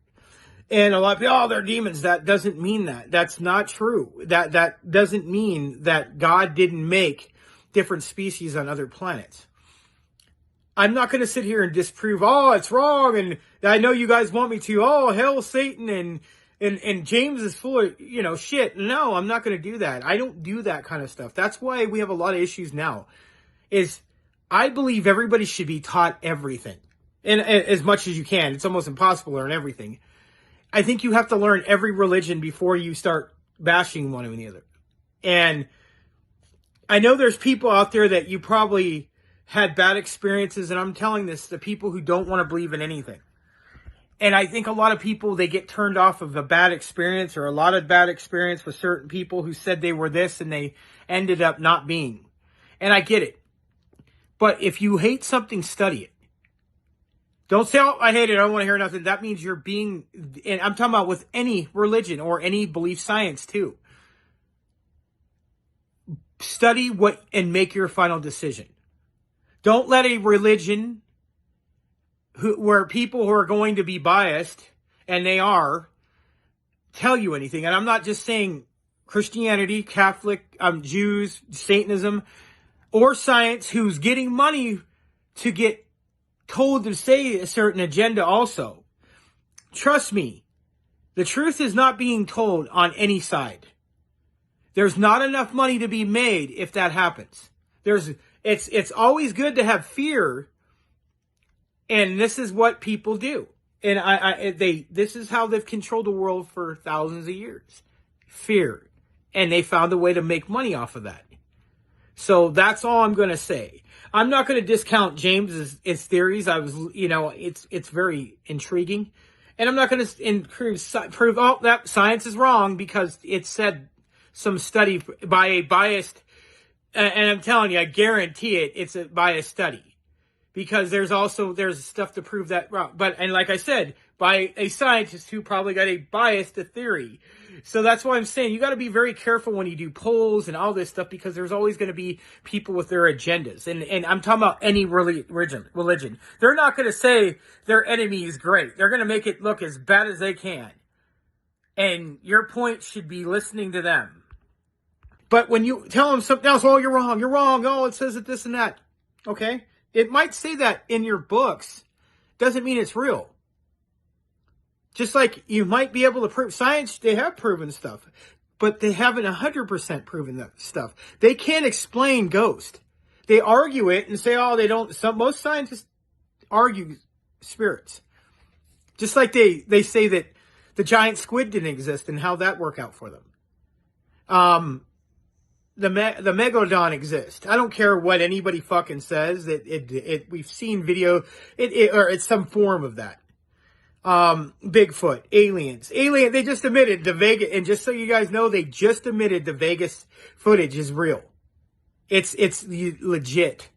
And a lot of people, they're demons. That doesn't mean that. That's not true. That doesn't mean that God didn't make different species on other planets. I'm not going to sit here and disprove, it's wrong, and I know you guys want me to, hell, Satan, and James is full of, shit. No, I'm not going to do that. I don't do that kind of stuff. That's why we have a lot of issues now, is I believe everybody should be taught everything, and as much as you can. It's almost impossible to learn everything. I think you have to learn every religion before you start bashing one or the other. And I know there's people out there that you probably had bad experiences, and I'm telling this to people who don't want to believe in anything. And I think a lot of people, they get turned off of a bad experience or a lot of bad experience with certain people who said they were this and they ended up not being. And I get it. But if you hate something, study it. Don't say, I hate it, I don't want to hear nothing. That means you're being, and I'm talking about with any religion or any belief science too. Study what and make your final decision. Don't let a religion where people who are going to be biased, and they are, tell you anything. And I'm not just saying Christianity, Catholic, Jews, Satanism, or science, who's getting money to get told to say a certain agenda also. Trust me, the truth is not being told on any side. There's not enough money to be made if that happens. It's always good to have fear, and this is what people do. And this is how they've controlled the world for thousands of years. Fear. And they found a way to make money off of that. So that's all I'm going to say. I'm not going to discount James's theories. It's very intriguing. And I'm not going to prove that science is wrong because it said some study by a biased, and I'm telling you, I guarantee it's a biased study. Because there's stuff to prove that wrong. And like I said, by a scientist who probably got a biased theory. So that's why I'm saying you got to be very careful when you do polls and all this stuff, because there's always going to be people with their agendas. And I'm talking about any religion. They're not going to say their enemy is great. They're going to make it look as bad as they can. And your point should be listening to them. But when you tell them something else, you're wrong. It says it this and that. Okay? It might say that in your books. Doesn't mean it's real. Just like you might be able to prove science, they have proven stuff, but they haven't 100% proven that stuff. They can't explain ghost. They argue it and say, they don't. Most scientists argue spirits. Just like they say that the giant squid didn't exist and how that worked out for them. The megalodon exists. I don't care what anybody fucking says. We've seen video. Or it's some form of that. Bigfoot, aliens. They just admitted the Vegas, and just so you guys know, they just admitted the Vegas footage is real. It's legit.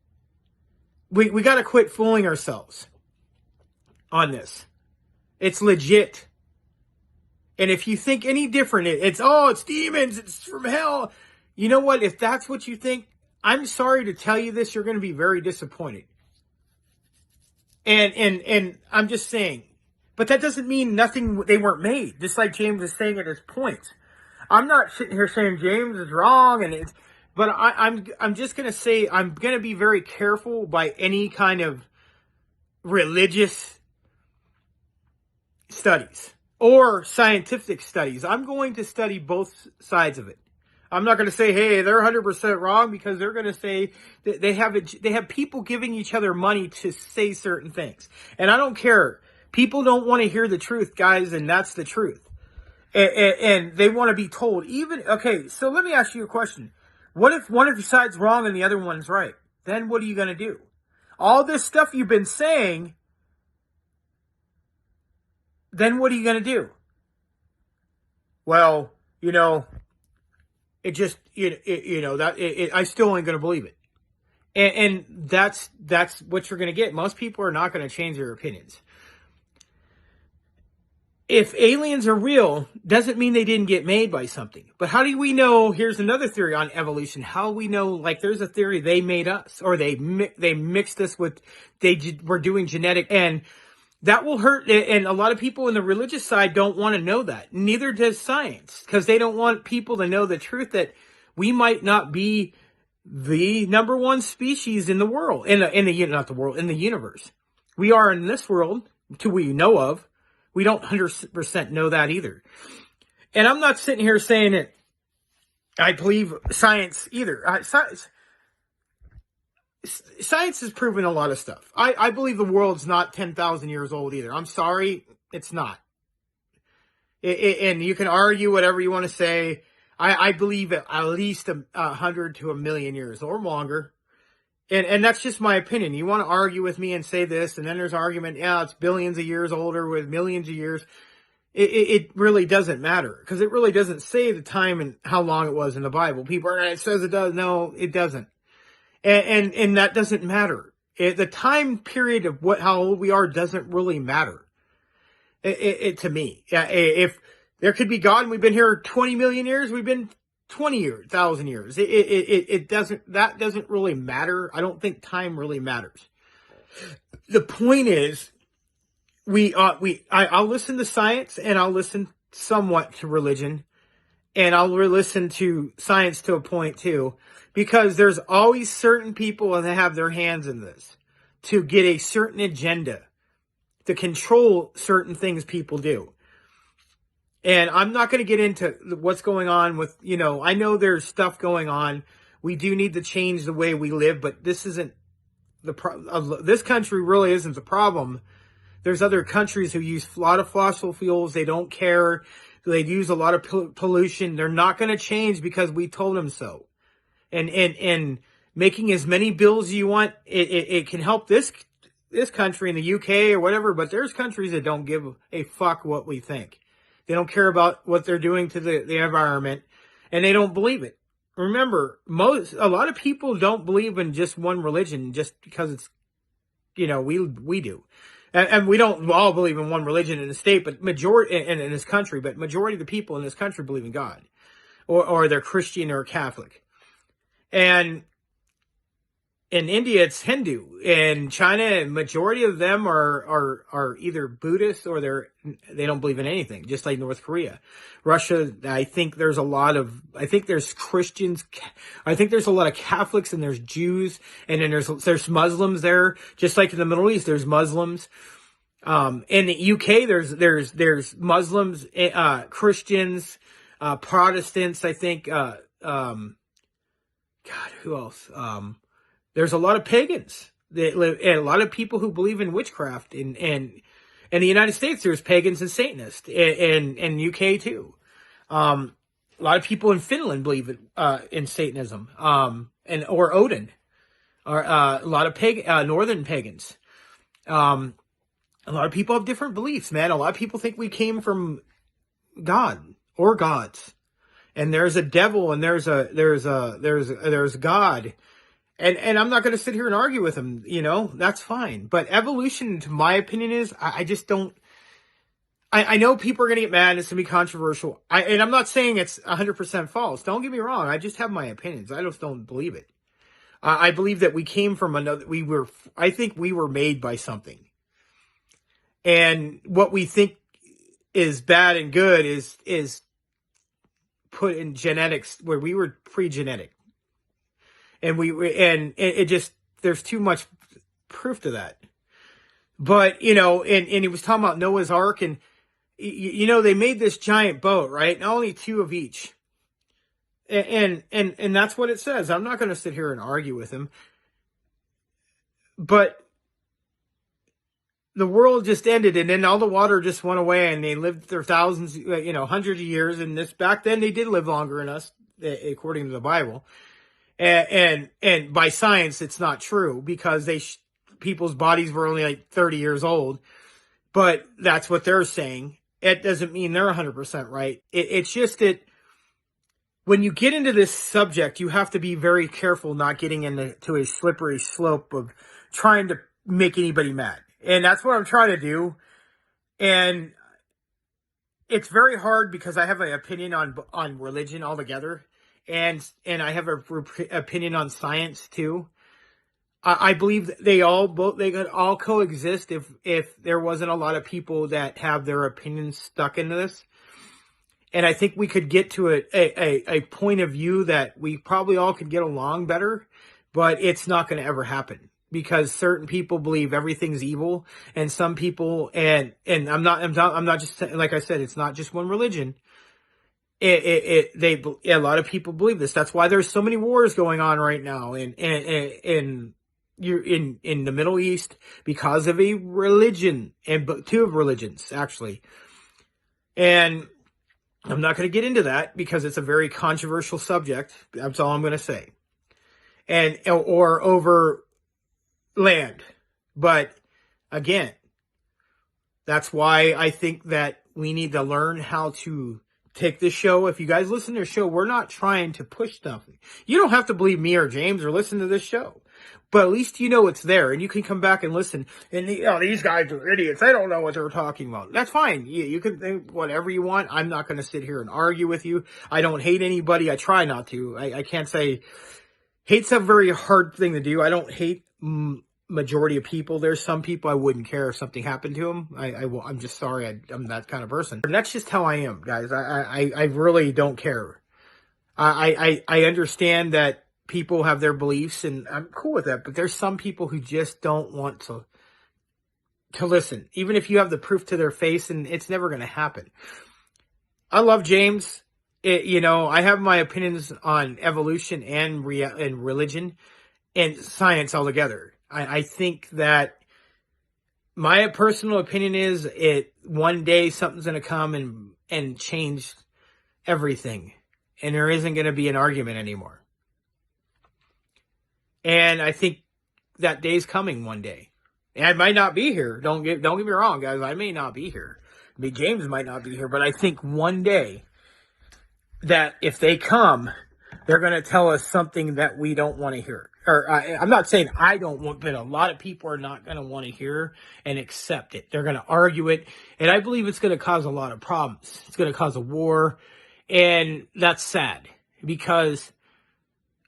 We got to quit fooling ourselves on this. It's legit. And if you think any different, it's demons. It's from hell. You know what? If that's what you think, I'm sorry to tell you this, you're going to be very disappointed. And I'm just saying, but that doesn't mean nothing, they weren't made. Just like James is saying at his points. I'm not sitting here saying James is wrong, but I'm just going to say I'm going to be very careful by any kind of religious studies or scientific studies. I'm going to study both sides of it. I'm not going to say, hey, they're 100% wrong, because they're going to say that they have people giving each other money to say certain things. And I don't care. People don't want to hear the truth, guys, and that's the truth. And they want to be told. Okay, so let me ask you a question. What if one of your side's wrong and the other one's right? Then what are you going to do? All this stuff you've been saying, then what are you going to do? Well, it just, I still ain't going to believe it. And that's what you're going to get. Most people are not going to change their opinions. If aliens are real, doesn't mean they didn't get made by something. But how do we know? Here's another theory on evolution. How we know, like, there's a theory they made us, or they mixed us with, they were doing genetic, and that will hurt. And a lot of people in the religious side don't want to know that. Neither does science, because they don't want people to know the truth that we might not be the number one species in the world, in the universe. We are in this world, to we know of. We don't 100% know that either. And I'm not sitting here saying that I believe science either. Science has proven a lot of stuff. I believe the world's not 10,000 years old either. I'm sorry, it's not. And you can argue whatever you want to say. I believe at least 100 to 1,000,000 years or longer. And that's just my opinion. You want to argue with me and say this, and then there's argument, it's billions of years older with millions of years. It really doesn't matter, because it really doesn't say the time and how long it was in the Bible. People are, it says it does. No, it doesn't. And that doesn't matter. The time period of how old we are doesn't really matter. To me. If there could be God and we've been here 20 million years, we've been 20,000 years. That doesn't really matter. I don't think time really matters. The point is, I'll listen to science, and I'll listen somewhat to religion, and I'll listen to science to a point too, because there's always certain people that have their hands in this to get a certain agenda, to control certain things people do. And I'm not going to get into what's going on with, I know there's stuff going on. We do need to change the way we live, but this isn't this country really isn't the problem. There's other countries who use a lot of fossil fuels. They don't care. They use a lot of pollution. They're not going to change because we told them so. And making as many bills as you want, it can help this country in the UK or whatever, but there's countries that don't give a fuck what we think. They don't care about what they're doing to the environment, and they don't believe it. Remember, a lot of people don't believe in just one religion just because it's, we do. And we don't all believe in one religion in the state, but majority in this country, but majority of the people in this country believe in God, or they're Christian or Catholic. And in India, it's Hindu. In China, majority of them are either Buddhist or they don't believe in anything, just like North Korea. Russia, I think there's Christians, I think there's a lot of Catholics, and there's Jews, and then there's Muslims there, just like in the Middle East, there's Muslims. In the UK, there's Muslims, Christians, Protestants, I think, God, who else? There's a lot of pagans that live, and a lot of people who believe in witchcraft. And in the United States, there's pagans and Satanists, and UK too. A lot of people in Finland believe in Satanism, or Odin, or a lot of northern pagans. A lot of people have different beliefs, man. A lot of people think we came from God or gods, and there's a devil, and there's God. And I'm not going to sit here and argue with them, that's fine. But evolution, to my opinion, is I I know people are going to get mad and it's going to be controversial. And I'm not saying it's 100% false. Don't get me wrong. I just have my opinions. I just don't believe it. I believe that we came from another, I think we were made by something. And what we think is bad and good is put in genetics where we were pre-genetic. And it just, there's too much proof to that. But, and he was talking about Noah's Ark, and, they made this giant boat, right? And only two of each. And that's what it says. I'm not going to sit here and argue with him. But the world just ended, and then all the water just went away, and they lived their thousands, hundreds of years. And back then they did live longer than us, according to the Bible. And by science, it's not true, because people's bodies were only like 30 years old. But that's what they're saying. It doesn't mean they're 100% right. It's just that when you get into this subject, you have to be very careful not getting into a slippery slope of trying to make anybody mad. And that's what I'm trying to do. And it's very hard because I have an opinion on religion altogether. And I have an opinion on science too. I believe that they could all coexist if there wasn't a lot of people that have their opinions stuck into this. And I think we could get to a point of view that we probably all could get along better, but it's not going to ever happen, because certain people believe everything's evil, and some people, and I'm not just, like I said, it's not just one religion. A lot of people believe this. That's why there's so many wars going on right now in the Middle East, because of a religion, and two of religions actually. And I'm not going to get into that because it's a very controversial subject. That's all I'm going to say. Or over land. But again, that's why I think that we need to learn how to take this show. If you guys listen to the show, we're not trying to push stuff. You don't have to believe me or James or listen to this show. But at least it's there, and you can come back and listen. And these guys are idiots. They don't know what they're talking about. That's fine. You can think whatever you want. I'm not going to sit here and argue with you. I don't hate anybody. I try not to. I can't say hate's a very hard thing to do. I don't hate majority of people. There's some people I wouldn't care if something happened to them. I'm just sorry. I'm that kind of person. And that's just how I am, guys. I really don't care. I understand that people have their beliefs, and I'm cool with that, but there's some people who just don't want to listen, even if you have the proof to their face, and it's never going to happen. I love James. I have my opinions on evolution and religion and science altogether. I think that my personal opinion is one day something's going to come and change everything, and there isn't going to be an argument anymore. And I think that day's coming one day. And I might not be here. Don't get me wrong, guys. I may not be here. James might not be here. But I think one day that if they come, they're going to tell us something that we don't want to hear. Or I'm not saying I don't want, but a lot of people are not going to want to hear and accept it. They're going to argue it. And I believe it's going to cause a lot of problems. It's going to cause a war. And that's sad, because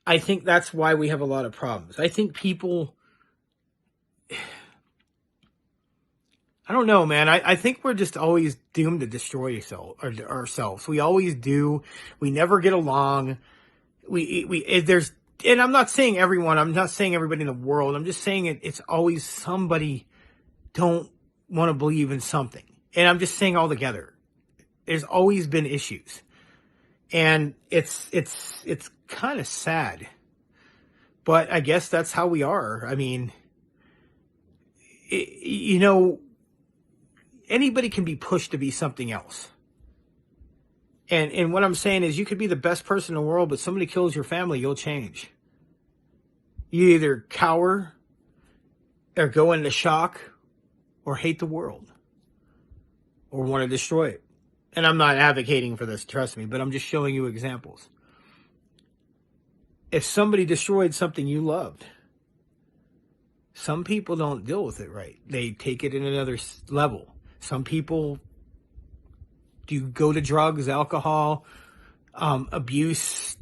I think that's why we have a lot of problems. I think people, I don't know, man. I think we're just always doomed to destroy ourselves. We always do. We never get along. And I'm not saying everyone. I'm not saying everybody in the world. I'm just saying it's always somebody don't want to believe in something. And I'm just saying all together. There's always been issues. And it's kind of sad, but I guess that's how we are. I mean, anybody can be pushed to be something else. And what I'm saying is, you could be the best person in the world, but somebody kills your family, you'll change. You either cower or go into shock or hate the world or want to destroy it. And I'm not advocating for this, trust me, but I'm just showing you examples. If somebody destroyed something you loved, some people don't deal with it right. They take it in another level. Some people Do you go to drugs, alcohol, abuse?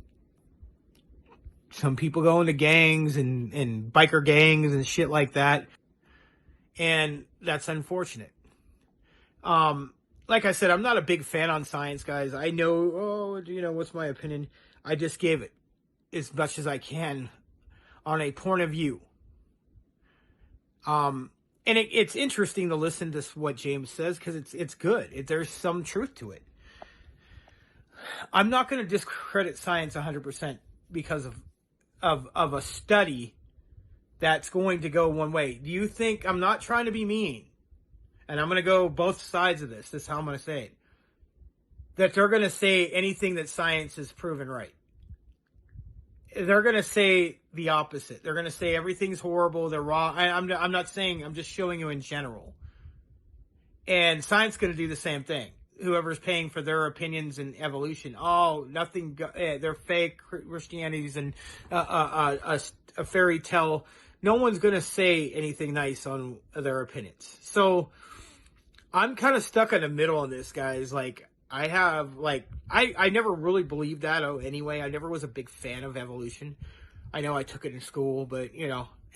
Some people go into gangs and biker gangs and shit like that. And that's unfortunate. Like I said, I'm not a big fan on science, guys. I know, what's my opinion? I just gave it as much as I can on a point of view. And it's interesting to listen to what James says because it's good. There's some truth to it. I'm not going to discredit science 100% because of a study that's going to go one way. Do you think, I'm not trying to be mean, and I'm going to go both sides of this. This is how I'm going to say it. That they're going to say anything that science has proven right. They're going to say the opposite. They're going to say everything's horrible. They're wrong. I'm not saying, I'm just showing you in general. And science is going to do the same thing. Whoever's paying for their opinions in evolution. Oh, nothing. They're fake Christianities and a fairy tale. No one's going to say anything nice on their opinions. So I'm kind of stuck in the middle on this, guys. Like, I have, like, I never really believed that anyway. I never was a big fan of evolution. I know I took it in school, but,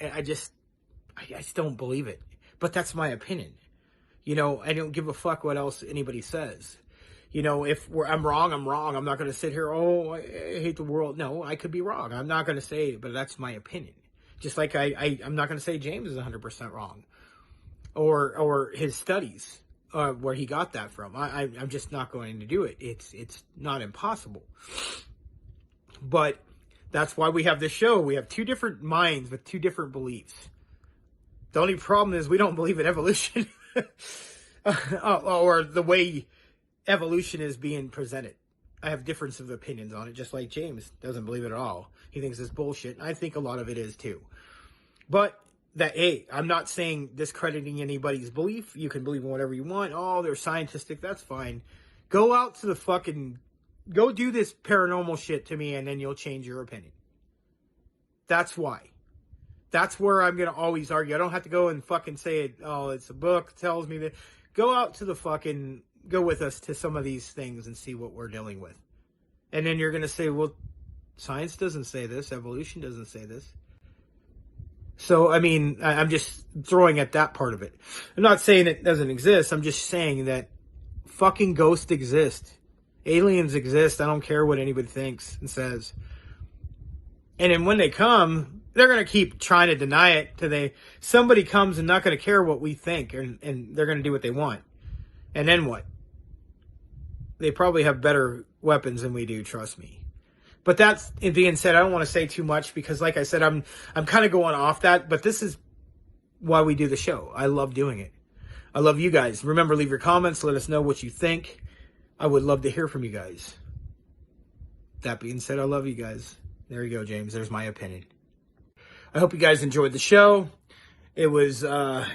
I just don't believe it. But that's my opinion. I don't give a fuck what else anybody says. If I'm wrong, I'm wrong. I'm not going to sit here, I hate the world. No, I could be wrong. I'm not going to say it, but that's my opinion. Just like I'm not going to say James is 100% wrong. Or his studies. Where he got that from. I'm just not going to do it. It's not impossible. But that's why we have this show. We have two different minds with two different beliefs. The only problem is we don't believe in evolution. Or the way evolution is being presented. I have difference of opinions on it, just like James doesn't believe it at all. He thinks it's bullshit. And I think a lot of it is too. But I'm not saying discrediting anybody's belief. You can believe in whatever you want. Oh, they're scientific. That's fine. Go out to go do this paranormal shit to me and then you'll change your opinion. That's why. That's where I'm going to always argue. I don't have to go and fucking say it. Oh, it's a book tells me that. Go out to go with us to some of these things and see what we're dealing with. And then you're going to say, well, science doesn't say this. Evolution doesn't say this. So, I'm just throwing at that part of it. I'm not saying it doesn't exist. I'm just saying that fucking ghosts exist. Aliens exist. I don't care what anybody thinks and says. And then when they come, they're going to keep trying to deny it somebody comes and not going to care what we think and they're going to do what they want. And then what? They probably have better weapons than we do, trust me. But that's being said, I don't want to say too much because, like I said, I'm kind of going off that. But this is why we do the show. I love doing it. I love you guys. Remember, leave your comments. Let us know what you think. I would love to hear from you guys. That being said, I love you guys. There you go, James. There's my opinion. I hope you guys enjoyed the show. It was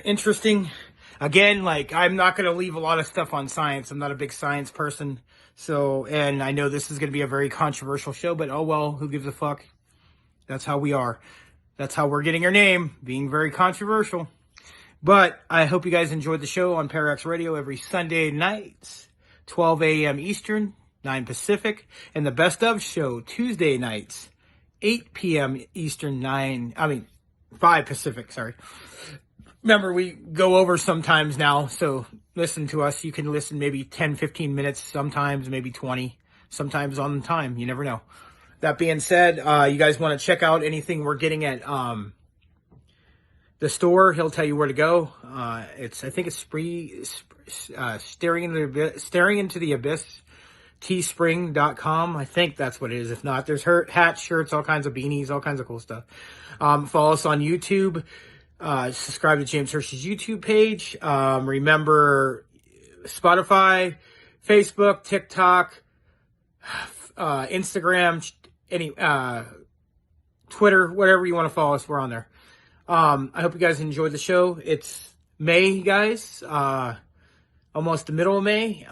interesting. Again, I'm not going to leave a lot of stuff on science. I'm not a big science person. So, and I know this is going to be a very controversial show, but oh well, who gives a fuck? That's how we are. That's how we're getting our name, being very controversial. But I hope you guys enjoyed the show on Parax Radio every Sunday nights, 12 a.m. Eastern, 9 Pacific, and the Best of show Tuesday nights, 8 p.m. Eastern, 5 Pacific, sorry. Remember, we go over sometimes now, so listen to us. You can listen maybe 10, 15 minutes, sometimes maybe 20, sometimes on time. You never know. That being said, you guys want to check out anything we're getting at the store, he'll tell you where to go. I think it's Staring into the Abyss, teespring.com. I think that's what it is. If not, there's hats, shirts, all kinds of beanies, all kinds of cool stuff. Follow us on YouTube. Subscribe to James Hershey's YouTube page. Remember Spotify, Facebook, TikTok, Instagram, Twitter, whatever you want to follow us, we're on there. I hope you guys enjoyed the show. It's May, guys. Almost the middle of May.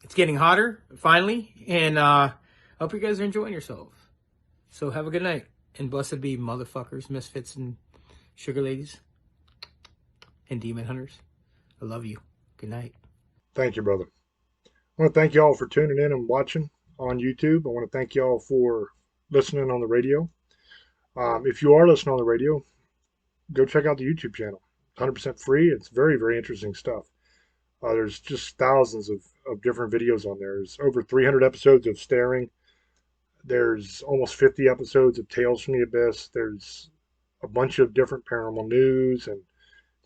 It's getting hotter, finally. And I hope you guys are enjoying yourselves. So have a good night. And blessed be motherfuckers, misfits, and sugar ladies, and demon hunters. I love you. Good night. Thank you, brother. I want to thank y'all for tuning in and watching on YouTube. I want to thank y'all for listening on the radio. If you are listening on the radio, go check out the YouTube channel. 100% free. It's very, very interesting stuff. There's just thousands of different videos on there. There's over 300 episodes of Staring. There's almost 50 episodes of Tales from the Abyss. There's a bunch of different paranormal news and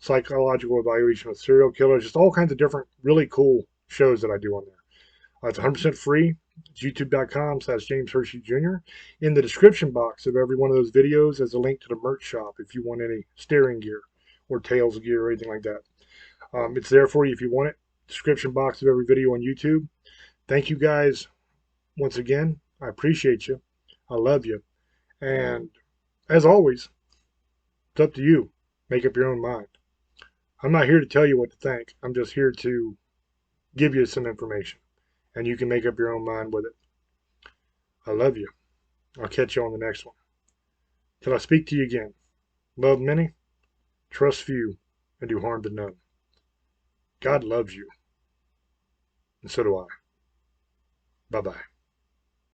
psychological evaluation of serial killers. Just all kinds of different really cool shows that I do on there. It's 100% free. It's youtube.com/James Hershey Jr. In the description box of every one of those videos is a link to the merch shop if you want any Staring gear or Tales gear or anything like that. It's there for you if you want it. Description box of every video on YouTube. Thank you guys once again. I appreciate you. I love you. And as always, it's up to you. Make up your own mind. I'm not here to tell you what to think. I'm just here to give you some information. And you can make up your own mind with it. I love you. I'll catch you on the next one. Till I speak to you again. Love many, trust few, and do harm to none. God loves you. And so do I. Bye-bye.